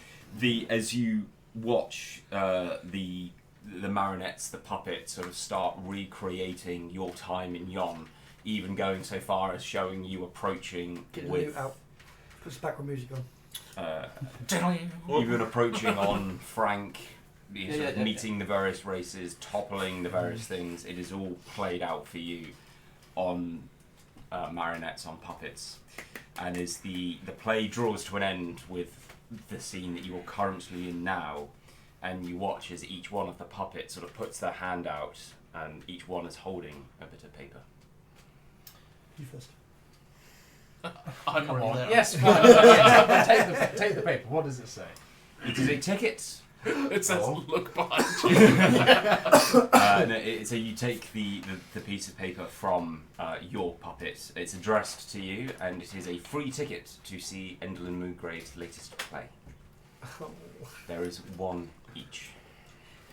as you watch the marionettes, the puppets, sort of start recreating your time in Yon, even going so far as showing you approaching
Get the
with
mute out. Put some background music on.
even approaching on Frank,
Yeah.
meeting the various races, toppling the various things. It is all played out for you on marionettes, on puppets, and as the play draws to an end with the scene that you're currently in now, and you watch as each one of the puppets sort of puts their hand out, and each one is holding a bit of paper.
You first.
I'm
Come
already
on.
there.
Yes, fine. Yeah, take the paper. What does it say?
It is a ticket.
It says,
Oh.
look behind you.
No, so you take the piece of paper from your puppet. It's addressed to you, and it is a free ticket to see Endlin Moograve's latest play.
Oh.
There is one each.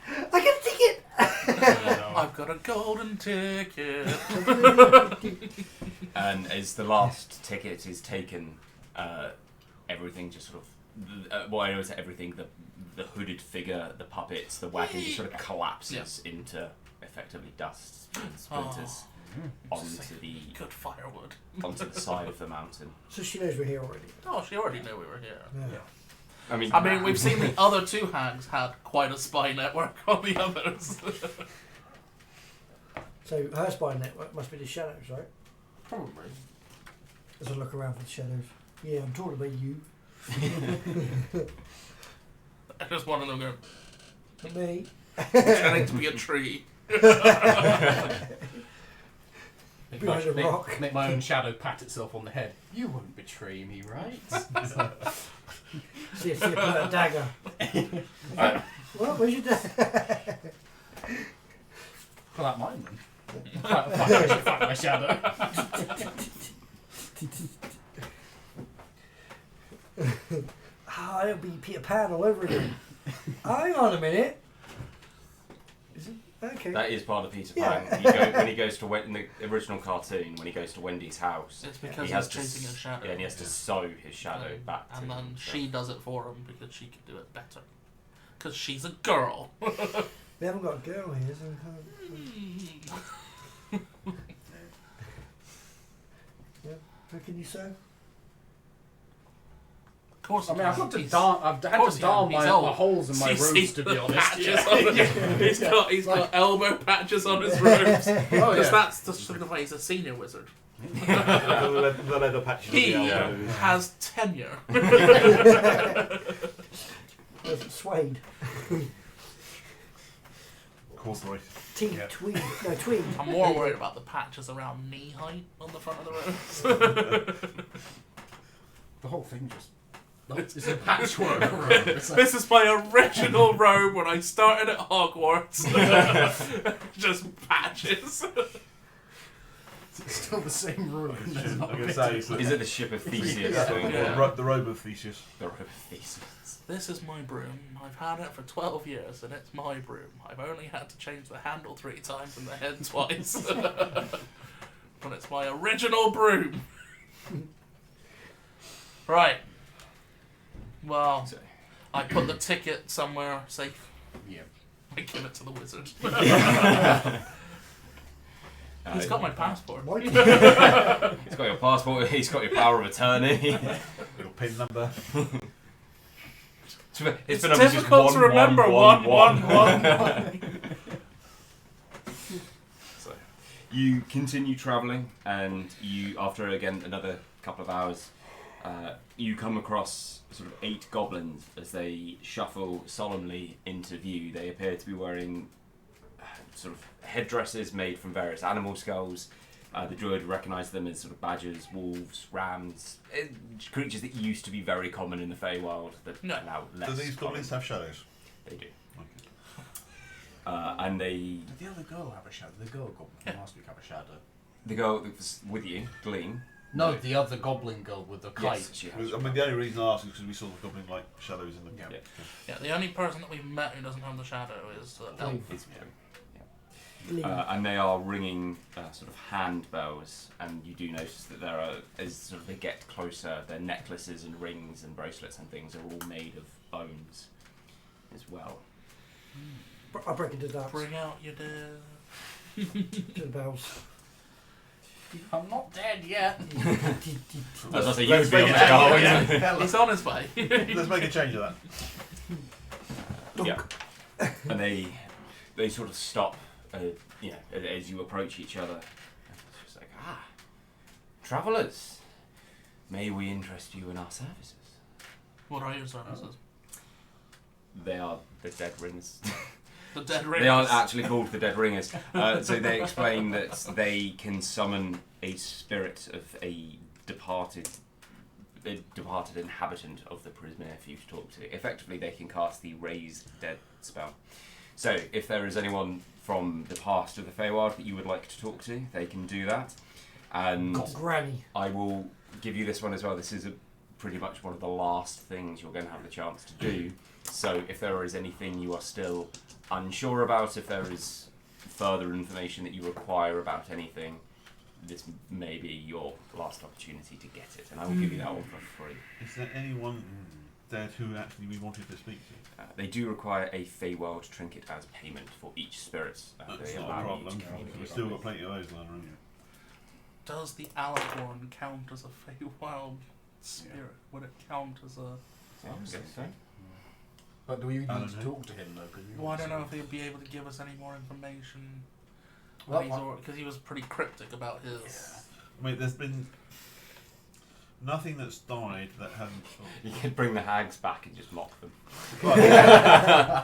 I get a ticket!
I've got a golden ticket.
And as the last ticket is taken, everything just sort of... well, I always say everything, the hooded figure, the puppets, the wagon just sort of collapses into effectively dust and splinters onto
Good firewood.
onto the side of the mountain.
So she knows we're here already.
Oh, she already knew we were here.
Yeah.
I mean,
We've seen the other two hags had quite a spy network on the others.
So her spy network must be the shadows, right?
Probably.
As I look around for the shadows. Yeah, I'm talking about you.
I just one of them going,
Me.
pretending to be a tree.
Behind a rock.
Make my own shadow pat itself on the head. You wouldn't betray me, right?
See if you put a dagger. What? Where's your dagger?
Pull out mine then. Fight my shadow.
It'll be Peter Pan all over again. Hang on a minute. Is it? Okay.
that is part of Peter
Yeah.
Pan. When he goes to in the original cartoon, when he goes to Wendy's house,
It's
he
because
has
he's
to
chasing his shadow.
Yeah, and he has to sew his shadow back to
And
him.
then
So-
she does it for him because she can do it better. Because she's a girl.
We haven't got a girl here, so we can't. Yeah. How can you sew?
Of course,
I mean, I've had to
he's-
darn my
he's old.
holes in my
He's
robes,
seen
to
the
be honest.
patches
Yeah.
on his, he's got elbow patches on his robes.
Oh,
Because
yeah.
that's the way he's a senior wizard.
The leather patches
He
on the elbows.
has tenure.
Suede.
Corduroy.
Yeah.
Tweed. No, tweed.
I'm more worried about the patches around knee height on the front of the robes.
The whole thing just... It's a patchwork robe. It's like,
This is my original robe when I started at Hogwarts. Just patches.
it's still the same robe. and there's
I'm
not a
going to
bit
say
to
it's
it.
Is it the ship of Theseus
Yeah.
thing?
Yeah.
the robe of Theseus.
The robe of Theseus.
This is my broom. I've had it for 12 years and it's my broom. I've only had to change the handle 3 times and the head twice. But it's my original broom. Right. Well,
So,
I put the ticket somewhere safe.
Yeah.
I give it to the wizard.
uh,
He's got my passport.
Why
He's got your passport. He's got your power of attorney.
Your PIN number.
It's
difficult to remember. 111.
So, you continue travelling, and you, after again another couple of hours, you come across sort of 8 goblins as they shuffle solemnly into view. They appear to be wearing sort of headdresses made from various animal skulls. The druid recognised them as sort of badgers, wolves, rams, creatures that used to be very common in the Feywild that
No.
are now less
Do these goblins
common.
have shadows?
They do.
Okay.
And they...
Did the other girl have a shadow? The girl goblin from last week have a shadow.
The girl that was with you, Gleam.
No, the other goblin girl with the kite.
Yes, she has.
I mean, the only reason I asked is because we saw the goblin-like shadows in the...
Yeah.
Yeah, the only person that we've met who doesn't have the shadow is Elf.
It's-
Gleam.
and they are ringing sort of handbells, and you do notice that there are, as sort of they get closer, their necklaces and rings and bracelets and things are all made of bones as well.
I'll break into that.
Bring out your dead.
To the bells.
I'm not dead yet.
As I say,
Let's
you'd be on
make
the
it
car,
happen.
wouldn't you?
He's on his way.
Let's make a change of that.
Yeah. And they sort of stop, as you approach each other. It's just like, travellers, may we interest you in our services?
What are your services?
They are the Dead Ringers.
The Dead Ringers.
They aren't actually called the Dead Ringers. So they explain that they can summon a spirit of a departed inhabitant of the Prismere for you to talk to. Effectively, they can cast the Raise Dead spell. So if there is anyone from the past of the Feywild that you would like to talk to, they can do that. And
Granny.
I will give you this one as well. This is pretty much one of the last things you're going to have the chance to do. So if there is anything you are still unsure about, if there is further information that you require about anything, this may be your last opportunity to get it, and I will give you that one for free.
Is there anyone dead who actually we wanted to speak to?
They do require a Feywild trinket as payment for each spirit.
That's
they
not
allow
a
you
problem.
to communicate
We've still
with.
got plenty of those lying around.
Does the Alicorn count as a Feywild spirit? Would it count as a...
Yeah, I guess so.
But do we need
I
to
don't know.
talk to him though?
Well, I don't know if he'd be able to give us any more information.
Well,
Because he was pretty cryptic about his...
I mean, there's been nothing that's died that hasn't.
You could bring the hags back and just mock them.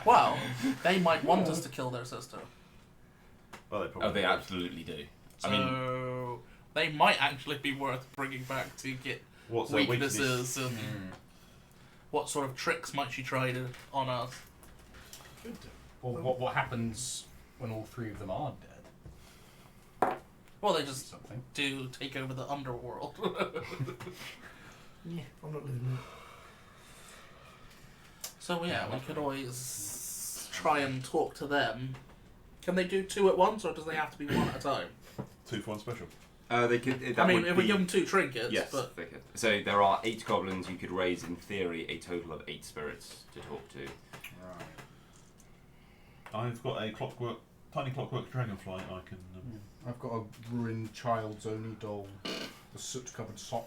Well, they might want us to kill their sister.
Well, they probably.
Oh, they absolutely do.
So
I mean,
they might actually be worth bringing back to get
What's their
weaknesses and what sort of tricks might she try on us.
Well, what happens when all three of them are dead?
Well, they just
Something.
do take over the underworld.
Yeah, I'm not living
So yeah, we could always try and talk to them. Can they do two at once, or does they have to be one at a time?
2 for 1 special.
they could. That
I mean,
would
if
be,
we give them 2 trinkets,
yes,
but
they could. So there are 8 goblins. You could raise, in theory, a total of 8 spirits to talk to.
Right.
I've got a tiny clockwork dragonfly. I can.
I've got a ruined child's only doll, the soot-covered sock.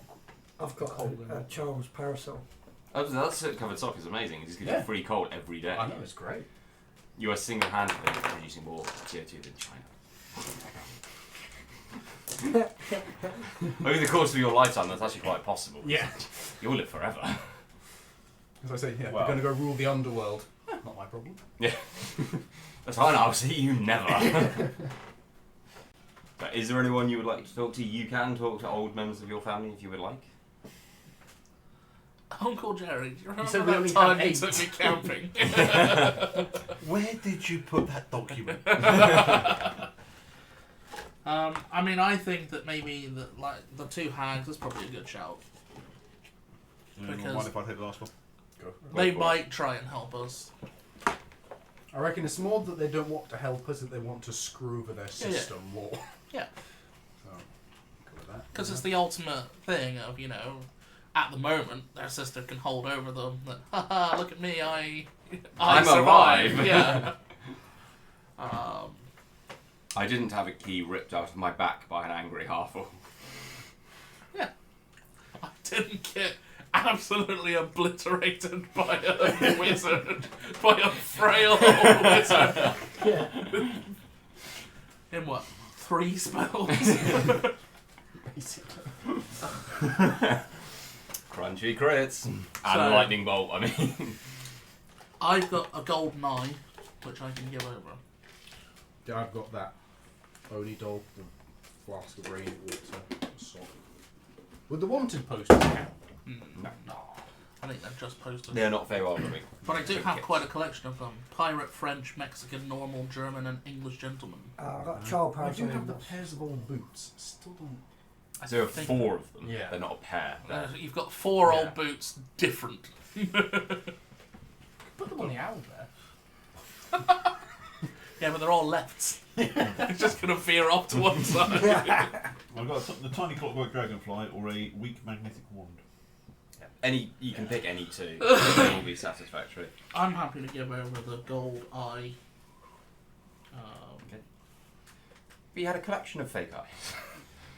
I've got a Charles parasol.
Oh, that soot-covered sock is amazing. It just gives you free cold every day.
I know, it's great.
You are single-handedly producing more CO2 than China. Over the course of your lifetime, that's actually quite possible.
Yeah.
You'll live forever.
As I say, yeah,
Well.
we're going to go rule the underworld. Not my problem.
Yeah. That's fine, I'll see you never. But is there anyone you would like to talk to? You can talk to old members of your family if you would like.
Uncle Jerry, do you remember
said we
that
only
time
had
you
8.
took me camping?
Where did you put that document?
I mean, I think that maybe the 2 hags is probably a good shout. Because-
Mind if I take the last one?
Go.
They might try and help us.
I reckon it's more that they don't want to help us, that they want to screw over their system more.
Yeah.
So, go with that.
Because it's the ultimate thing of, at the moment, their sister can hold over them. That, haha, look at me, I
I'm
survived.
alive.
Yeah.
I didn't have a key ripped out of my back by an angry half-orc.
I didn't get absolutely obliterated by a wizard, by a frail old wizard.
Yeah.
In what? 3 spells?
Crunchy crits. And
So-
lightning bolt, I mean.
I've got a golden eye, which I can give over.
Yeah, I've got that Oni doll, the flask of rain water, salt. Would the wanted posters count?
No.
I think they've just posted.
They're not Feywild living.
But I do have quite a collection of them. Pirate, French, Mexican, normal, German and English gentlemen.
I've got a child
I
parasol.
do have the pairs of old boots. Still don't.
I
There are
think-
4 of them.
Yeah.
They're not a pair.
You've got 4
Yeah.
old boots, different.
Put them on the owl there.
Yeah, but they're all lefts. It's just going to veer off to one side.
I've got the tiny clockwork dragonfly or a weak magnetic wand.
You can pick any 2. They will be satisfactory.
I'm happy to give over the gold eye.
But you had a collection of fake eyes.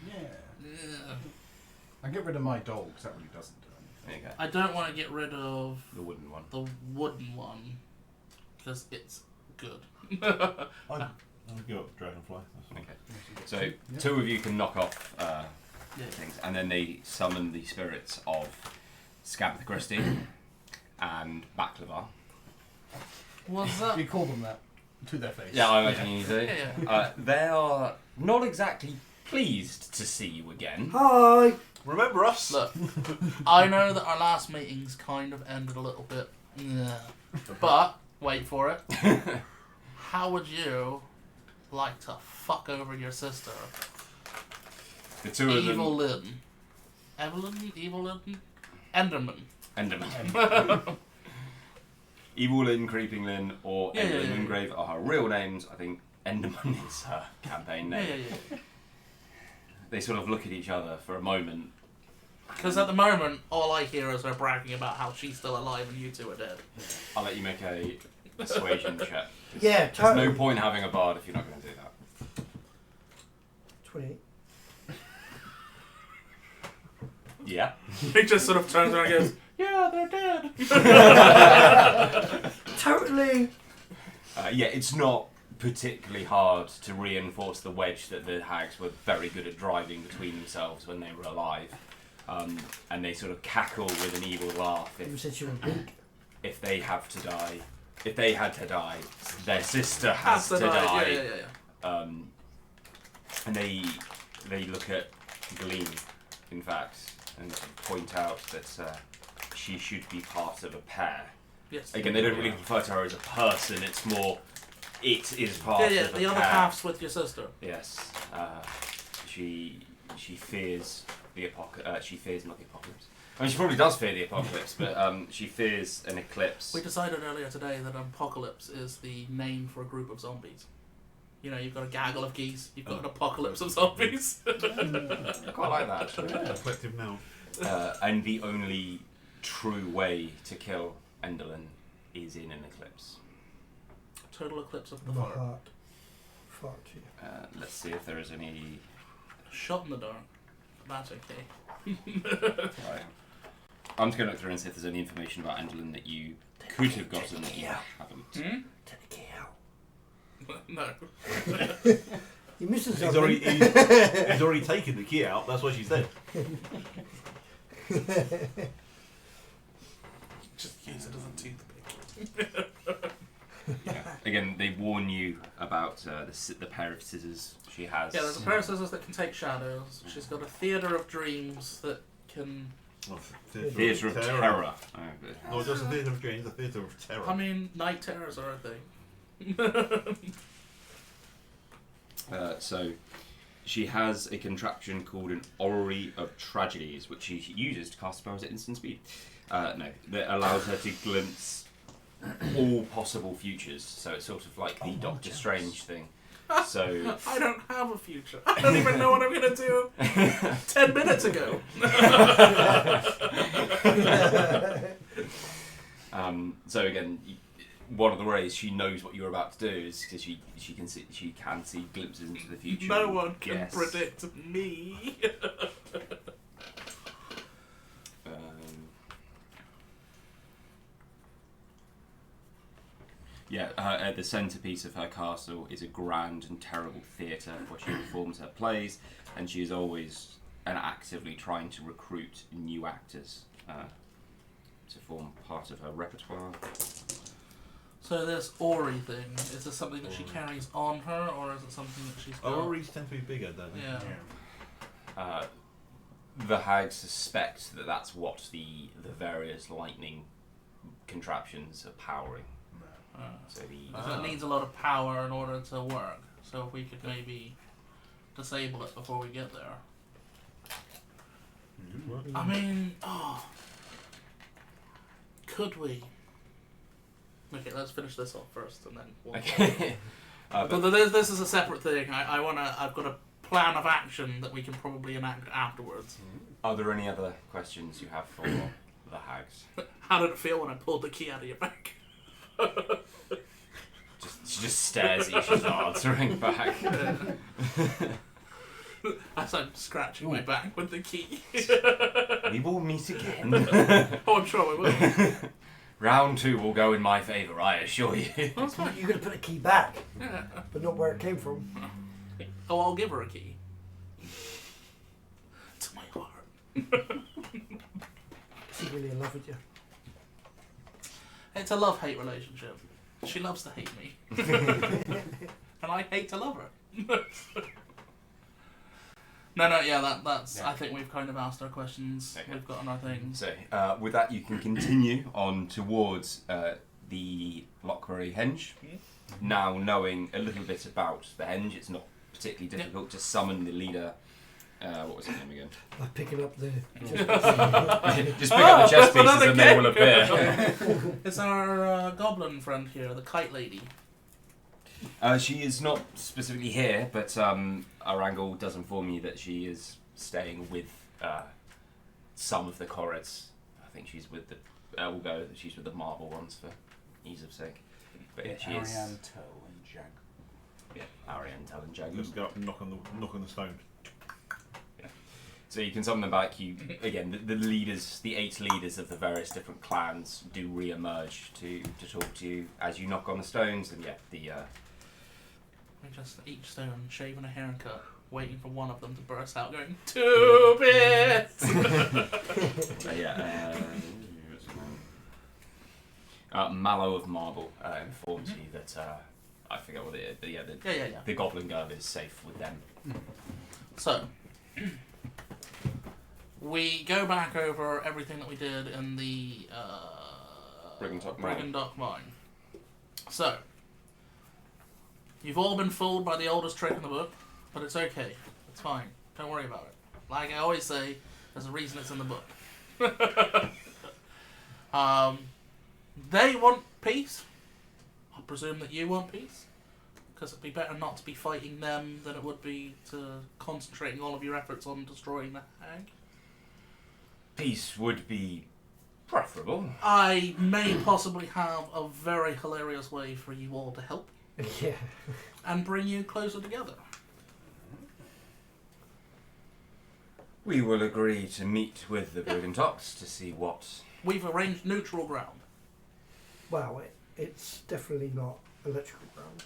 Yeah.
Yeah.
I get rid of my doll because that really doesn't do anything.
There you go.
I don't want to get rid of
The wooden one.
the wooden one because it's good.
I'll give up the dragonfly. That's fine.
Okay. So 2 of you can knock off things, and then they summon the spirits of Scab the Christie, and Baklava.
What's that?
You call them that to their face.
Yeah, I imagine you do.
Yeah.
They are not exactly pleased to see you again.
Hi.
Remember us?
Look, I know that our last meetings kind of ended a little bit. But, wait for it. How would you like to fuck over your sister?
The two of them.
Evil Lynn. Evelyn? Evil Lynn? Enderman.
Enderman. Evil Lynn, Creeping Lynn, or
Yeah,
Enderman
yeah.
Moongrave are her real names. I think Enderman is her campaign name.
Yeah.
They sort of look at each other for a moment.
Because at the moment, all I hear is her bragging about how she's still alive and you two are dead.
I'll let you make a persuasion check.
Yeah,
There's
totally.
no point having a bard if you're not going to do that.
28.
Yeah.
He just sort of turns around and goes, yeah, they're dead.
Totally.
Yeah, it's not particularly hard to reinforce the wedge that the hags were very good at driving between themselves when they were alive. And they sort of cackle with an evil laugh
You said you were weak.
if they have to die. If they had to die, their sister has to die.
Yeah.
And they look at Gleam, in fact, and point out that she should be part of a pair.
Yes.
Again, they don't really refer to her as a person. It's more, it is part of a pair.
The other half's with your sister.
Yes. She fears the apocalypse. She fears not the apocalypse. I mean, she probably does fear the apocalypse, but she fears an eclipse.
We decided earlier today that apocalypse is the name for a group of zombies. You know, you've got a gaggle of geese, you've got an apocalypse of zombies.
I quite like that, actually.
Collective now.
And the only true way to kill Enderlin is in an eclipse.
Total eclipse of the
My
heart.
heart. Fuck you.
Let's see if there is any...
Shot in the dark. That's okay.
Right. I'm just going to look through and see if there's any information about Enderlin that you could have gotten that you haven't.
Take the key out.
No.
You missed
He's
something.
already taken the key out. That's what she said.
Just use it as a toothpick.
Yeah. Again, they warn you about the pair of scissors she has.
Yeah, there's a pair of scissors that can take shadows. She's got a theatre of dreams that can...
Theatre of Terror. Oh, but-
No, just a theatre of dreams, a theatre of terror.
I mean, night terrors are a thing.
So, she has a contraption called an Orrery of Tragedies, which she uses to cast spells at instant speed. No, that allows her to glimpse all possible futures. So it's sort of like the Doctor Strange thing. So
I don't have a future. I don't even know what I'm going to do 10 minutes ago.
So again, one of the ways she knows what you're about to do is because she can see glimpses into the future.
No one can
Yes.
predict me.
The centrepiece of her castle is a grand and terrible theatre where she performs her plays, and she is always and actively trying to recruit new actors to form part of her repertoire.
So this Ori thing, is this something that she carries on her, or is it something that she's got?
Orreries tend to be bigger, don't they?
Yeah.
The hags suspect that that's what the various lightning contraptions are powering. So
So it needs a lot of power in order to work. So if we could maybe disable it before we get there. I mean, could we? Okay, let's finish this off first, and then we'll...
Okay.
But this is a separate thing. I've got a plan of action that we can probably enact afterwards.
Are there any other questions you have for the hags?
How did it feel when I pulled the key out of your back?
She just stares at you. She's not answering back.
As I'm scratching my back with the key.
We will meet again.
Oh, I'm sure we will.
Round 2 will go in my favour, I assure you.
That's fine.
You're going to put a key back,
Yeah.
but not where it came from.
Oh, I'll give her a key. To my heart.
She's really in love with you.
It's a love-hate relationship. She loves to hate me. And I hate to love her. That's. I think we've kind of asked our questions. Okay. We've gotten our things.
So, with that, you can continue on towards the Lockbury Henge. Now, knowing a little bit about the Henge, it's not particularly difficult to summon the leader. What was his name again?
I'm picking up the...
Just pick up the chess pieces and they will appear.
It's our goblin friend here, the kite lady.
She is not specifically here, but Arangle does inform me that she is staying with some of the Corrids. I think she's with the... we'll go that she's with the marble ones for ease of sake. But yeah, she is...
Ariane, Tull and Jag.
Yeah, Ariane, Tull and Jag.
Let's go up and knock on the stone.
So you can summon them back. You again, the leaders, the 8 leaders of the various different clans do re-emerge to talk to you as you knock on the stones. And
We just each stone shaving a haircut, waiting for one of them to burst out, going 2 bits.
Mallow of Marble informs you that I forget what it is, but the Goblin Girl is safe with them.
So. We go back over everything that we did in the Brigand Dock Mine. So, you've all been fooled by the oldest trick in the book, but it's okay. It's fine. Don't worry about it. Like I always say, there's a reason it's in the book. They want peace. I presume that you want peace. Because it'd be better not to be fighting them than it would be to concentrating all of your efforts on destroying the hag.
Peace would be preferable.
I may possibly have a very hilarious way for you all to help.
Yeah.
And bring you closer together.
We will agree to meet with the Brigantox to see what...
We've arranged neutral ground.
Well, it's definitely not electrical ground.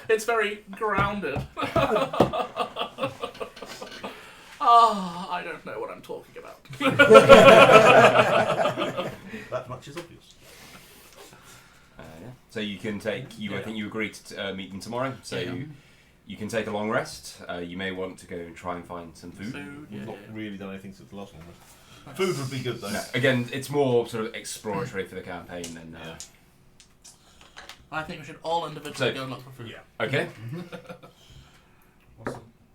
It's very grounded. I don't know what I'm talking about.
That much is obvious.
So you can take... I think you agreed to meet them tomorrow. So you can take a long rest. You may want to go and try and find some food.
We've not really done anything since the last one. Food would be good though.
No, again, it's more sort of exploratory for the campaign than...
I think we should all individually go and look for food.
Yeah.
Okay.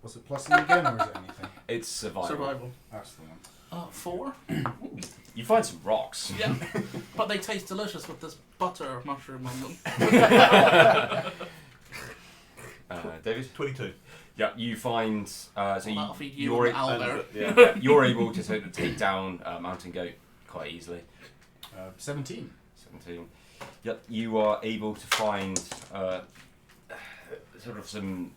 What's it plus again, or is it anything?
It's survival.
That's the one.
4.
You find some rocks.
Yeah. But they taste delicious with this butter mushroom on them.
David?
22.
Yeah, you find...
that'll feed you and Albert.
You're able to sort of take down Mountain Goat quite easily.
17.
17. Yep, you are able to find sort of some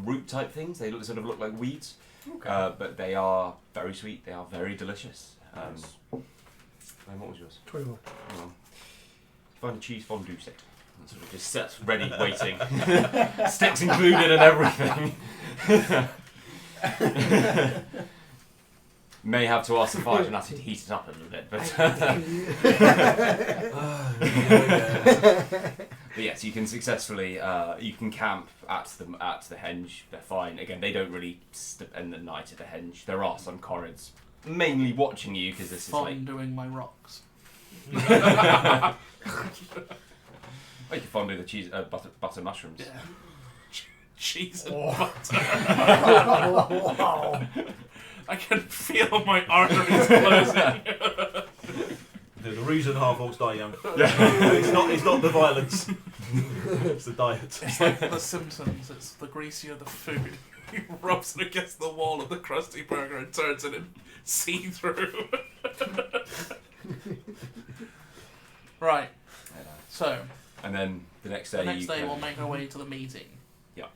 root type things. They sort of look like weeds, but they are very sweet. They are very delicious. And what was yours?
21.
You find a cheese fondue stick. It sort of just sits ready, waiting. Sticks included and everything. May have to ask the fire and ask you to heat it up a little bit, but but yes, you can successfully you can camp at the henge. They're fine. Again, they don't really spend the night at the henge. There are some Corrids mainly watching you because this is like
doing my rocks.
Oh, you can fondue the cheese butter mushrooms.
Yeah. Cheese and butter.
Wow.
I can feel my arteries closing.
The reason half-orcs die young. It's not the violence. It's the diet.
It's like The Simpsons. It's the greasier the food. He rubs it against the wall of the Krusty Burger and turns it in see-through. Right. So.
And then the next day.
We'll make our way to the meeting.
Yeah.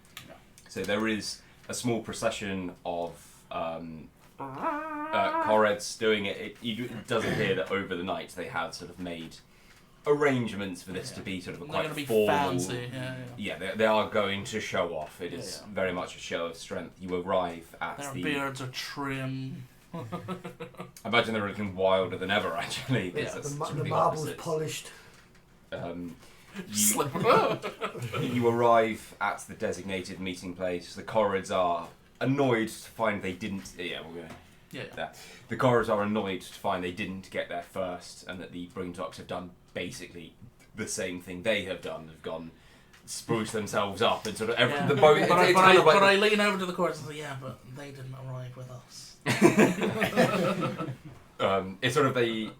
So there is a small procession of Corrids doing it. It does appear that over the night they have sort of made arrangements for this to be sort of a quite formal.
Fancy.
They are going to show off. It is very much a show of strength. You arrive at
Their beards are trim.
I imagine they're looking wilder than ever, actually.
Yeah.
The marble's polished.
You arrive at the designated meeting place. The Corrids are annoyed to find they didn't. Yeah, we're going.
Yeah.
The Corrids are annoyed to find they didn't get there first, and that the Bringtocks have done basically the same thing they have done. Have gone spruce themselves up and sort of the boat.
But I lean over to the Corrids and say, "Yeah, but they didn't arrive with us."
It's sort of the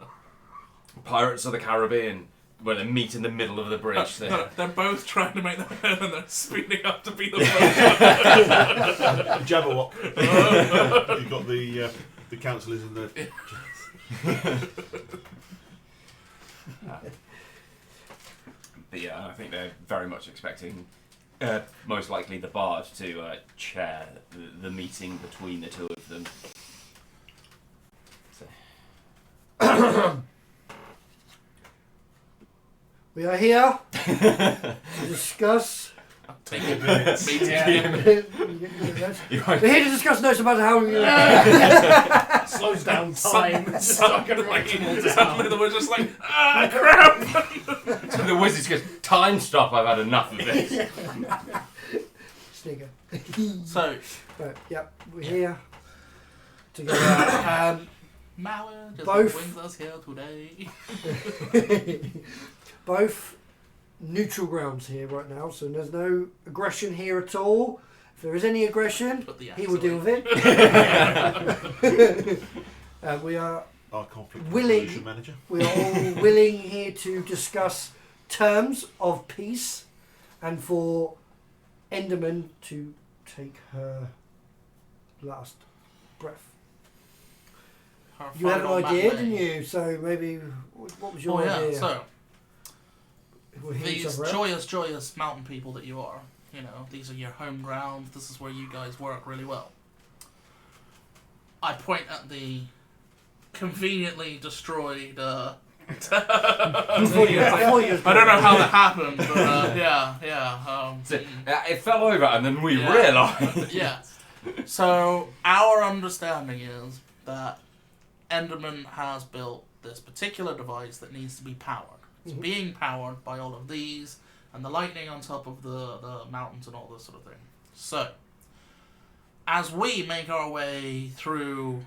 Pirates of the Caribbean. When they meet in the middle of the bridge.
They're both trying to make their head and they're speeding up to be the first.
Jabberwock. You've got the councillors and the...
But yeah, I think they're very much expecting, most likely the Bard to chair the meeting between the two of them. So.
We are here to discuss.
Take a minute.
We're here to discuss notes about how we.
Slows down time.
Suddenly the wizard's like, crap!
So the wizard goes, time stop, I've had enough of this.
Sneaker.
So.
Right, yep, we're here together.
Mauer just
Both
brings us here today.
Both neutral grounds here right now, so there's no aggression here at all. If there is any aggression, he will deal with it. We are
Our conflict
willing.
resolution manager.
We are all willing here to discuss terms of peace, and for Enderman to take her last breath. You had an idea, didn't you? So maybe, what was your idea?
So
We'll hear each
these
other out.
joyous mountain people that you are, these are your home grounds. This is where you guys work really well. I point at the conveniently destroyed. I don't know how that happened, but
It fell over and then we realised.
Yeah. So our understanding is that Enderman has built this particular device that needs to be powered. It's being powered by all of these and the lightning on top of the mountains and all this sort of thing. So, as we make our way through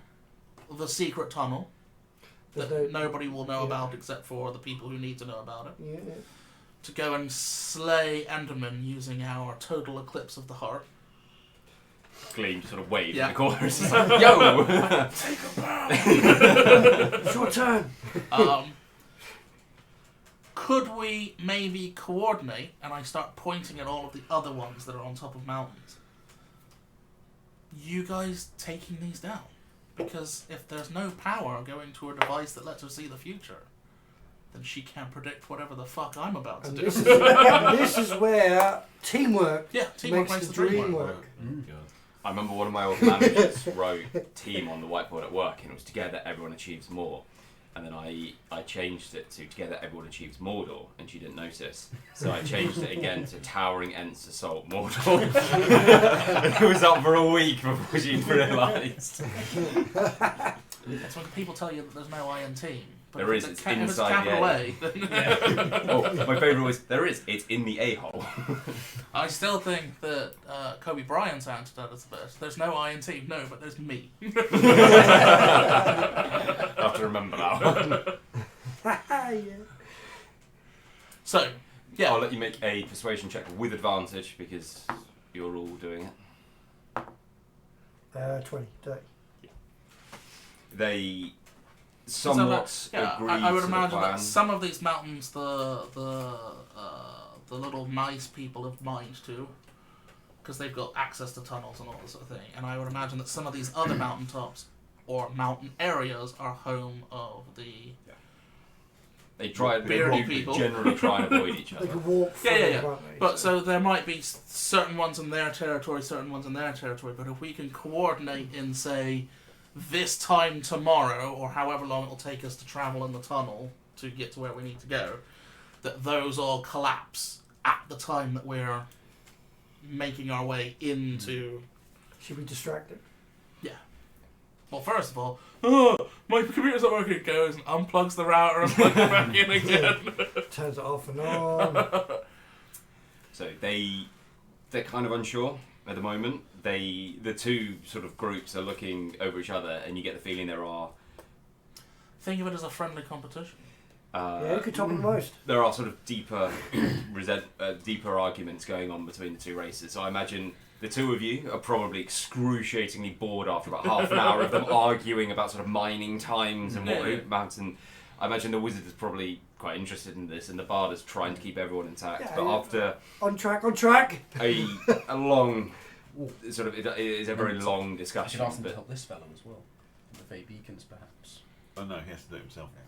the secret tunnel that nobody will know about except for the people who need to know about it, to go and slay Enderman using our total eclipse of the heart.
Gleam sort of waves in the corner. It's like, yo!
Take a bow!
It's your turn!
Could we maybe coordinate, and I start pointing at all of the other ones that are on top of mountains, you guys taking these down? Because if there's no power going to a device that lets her see the future, then she can't predict whatever the fuck I'm about to do.
This is where teamwork
teamwork
makes the dream work.
I remember one of my old managers wrote team on the whiteboard at work, and it was together everyone achieves more. And then I changed it to together everyone achieves Mordor, and she didn't notice. So I changed it again to towering Ents assault Mordor. And it was up for a week before she realised.
That's when people tell you that there's no I in team. But
there is, it's inside the A. My favourite was, there is, it's in the A-hole.
I still think that Kobe Bryant's answer is the best. There's no I in team, no, but there's me.
I have to remember that one.
So, yeah.
I'll let you make a persuasion check with advantage because you're all doing it.
20, 30.
They somewhat agree
I would
to
imagine
the plan.
that some of these mountains the little nice people have mined to, because they've got access to tunnels and all this sort of thing. And I would imagine that some of these other mountaintops or mountain areas are home of the
They
people.
Generally try and avoid each other.
They can walk through,
Yeah.
can't they?
But so there might be certain ones in their territory, certain ones in their territory. But if we can coordinate in, say, this time tomorrow, or however long it'll take us to travel in the tunnel to get to where we need to go, that those all collapse at the time that we're making our way into...
Should we distract it?
Yeah. Well, first of all, oh, my computer's not working. It goes and unplugs the router and plugs it back in again.
Turns it off and on.
So they're kind of unsure at the moment. The two sort of groups are looking over each other, and you get the feeling there are.
Think of it as a friendly competition.
Yeah, who could top it the most?
There are sort of deeper arguments going on between the two races. So I imagine the two of you are probably excruciatingly bored after about half an hour of them arguing about sort of mining times and what amounts. And I imagine the wizard is probably quite interested in this, and the bard is trying to keep everyone intact.
Yeah,
but after
on track.
a long sort of, it is a very long
I
discussion.
should ask them to
But
help this fellow as well. The Fey Beacons, perhaps.
Oh no, he has to do it himself now.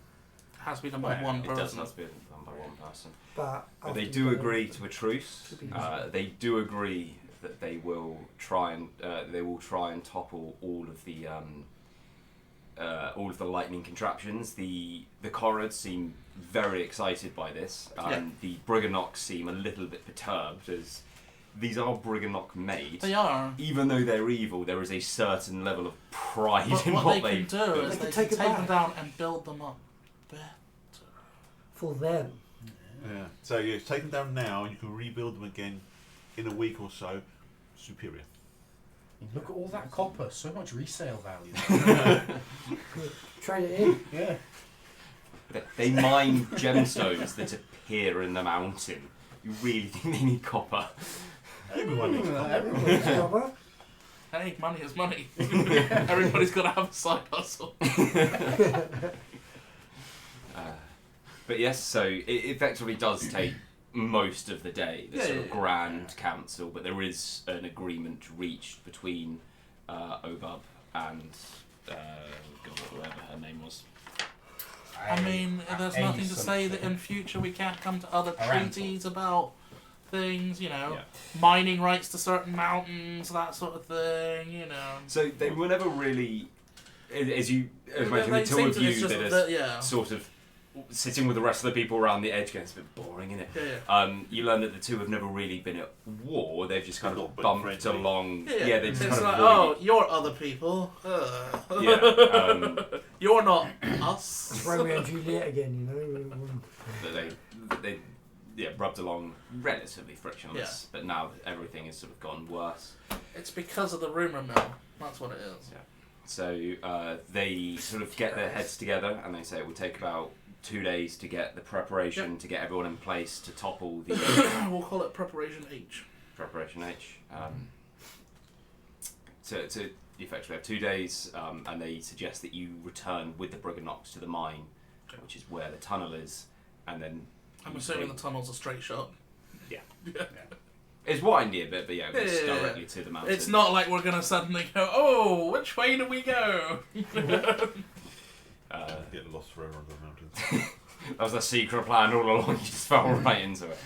Has to be done by one
it does
person.
have to be done by one person.
But
They do agree to a truce. They do agree that they will try and topple all of the lightning contraptions. The Corrids seem very excited by this, and the Briganocs seem a little bit perturbed, as these are Briganoc made.
They are.
Even though they're evil, there is a certain level of pride
But
in
what
what
they can do
built.
is
They
they
can
can
take
take
it
them
back.
down and build them up better.
for them.
Yeah. So you take them down now, and you can rebuild them again in a week or so. Superior.
Look at all that copper, so much resale value.
Trade it in.
Yeah.
They mine gemstones that appear in the mountain. You really think they need copper?
Everyone needs
Cover.
Hey, money is money. Everybody's got to have a side hustle.
But yes, so it effectively does take most of the day, the sort of grand council, but there is an agreement reached between Obub and whatever her name was.
I mean, there's nothing to say that in future we can't come to other treaties about things, you know, mining rights to certain mountains, that sort of thing, you know.
So they were never really, as you imagine, the two of you that are sort of sitting with the rest of the people around the edge, going, it's a bit boring, isn't it? You learn that the two have never really been at war. They've just kind of bumped along. Yeah, they just
it's
kind
like,
of
oh, you're other people. You're not us.
It's Romeo and Juliet again, you know.
They rubbed along relatively frictionless, but now everything has sort of gone worse.
It's because of the rumour mill. That's what it is.
Yeah. So they sort of get their heads together, and they say it will take about 2 days to get the preparation, to get everyone in place to topple the...
We'll call it Preparation H.
Preparation H. To effectively have 2 days, and they suggest that you return with the Briganocs to the mine, which is where the tunnel is, and then...
I'm assuming the tunnel's a straight shot.
Yeah. It's winding a bit, but it's directly to the mountain.
It's not like we're going to suddenly go, oh, which way do we go?
Get lost forever under the mountains.
That was the secret plan all along. You just fell right into it.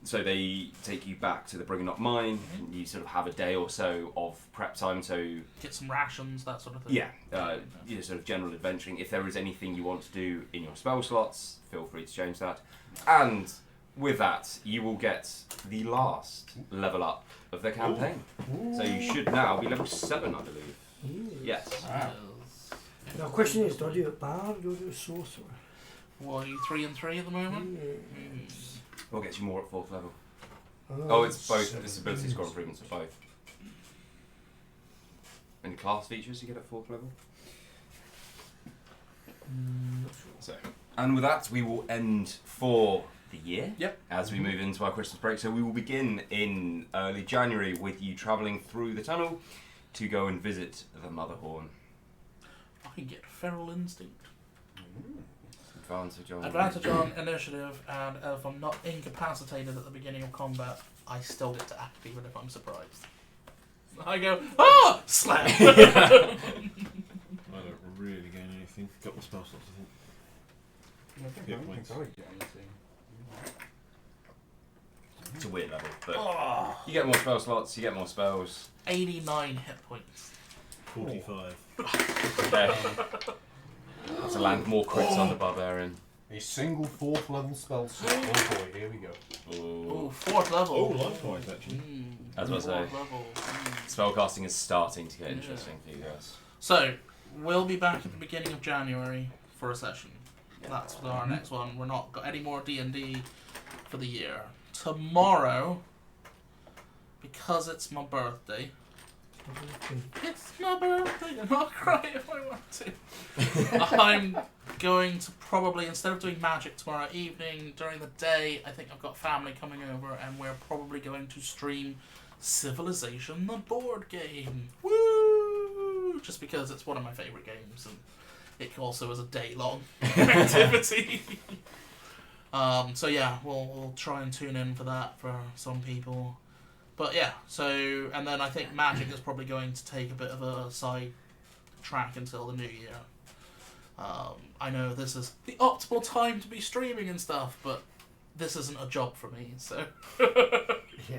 So they take you back to the Briganoc mine. And you sort of have a day or so of prep time. So
get some rations, that sort of thing.
Yeah, sort of general adventuring. If there is anything you want to do in your spell slots, feel free to change that. And with that, you will get the last level up of the campaign. Ooh. So you should now be level 7, I believe.
Ooh.
Yes.
Wow.
Now, the question is, do I do a bard or do I do a sorcerer?
Well, are you 3 and 3 at the moment?
Yes.
What gets you more at 4th level? Oh, it's both. Disability score improvements are both. Any class features you get at 4th level? So, and with that, we will end for the year.
Yep.
As we move into our Christmas break, so we will begin in early January with you travelling through the tunnel to go and visit the Motherhorn.
I can get Feral Instinct.
Advantage
on initiative, and if I'm not incapacitated at the beginning of combat, I still get to act even if I'm surprised. I go, ah! Slap!
I don't really gain anything. Got my spell slots, I think.
I don't think I would get anything.
It's a weird level, but you get more spell slots, you get more spells.
89 hit points.
45.
Okay. To land more crits on the barbarian.
A single 4th level spell slot. Oh boy, here we go.
Ooh, 4th level.
Oh, life points actually.
As I say, spellcasting is starting to get interesting for you guys.
So, we'll be back at the beginning of January for a session. That's our next one. We're not got any more D&D for the year. Tomorrow, because it's my birthday. It's my birthday, and I'll cry if I want to. I'm going to probably, instead of doing magic tomorrow evening, during the day, I think I've got family coming over, and we're probably going to stream Civilization, the board game. Woo! Just because it's one of my favourite games, and it also is a day-long activity. So yeah, we'll try and tune in for that for some people. But yeah, so, and then I think Magic is probably going to take a bit of a side track until the new year. I know this is the optimal time to be streaming and stuff, but this isn't a job for me, so...
Yeah.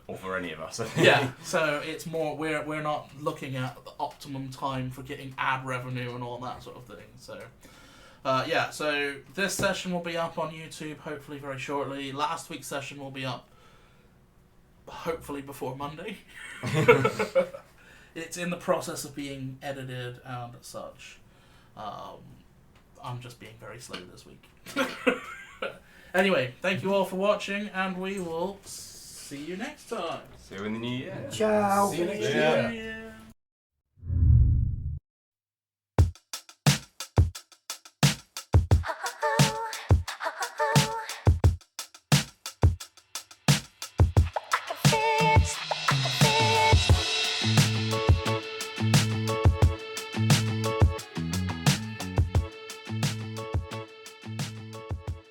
Or for any of us.
Yeah, so it's more, we're not looking at the optimum time for getting ad revenue and all that sort of thing, so... yeah, so this session will be up on YouTube hopefully very shortly. Last week's session will be up hopefully before Monday. It's in the process of being edited and such. I'm just being very slow this week. Anyway, thank you all for watching, and we will see you next time.
See you in the new year.
Ciao.
See you next
Yeah.
year.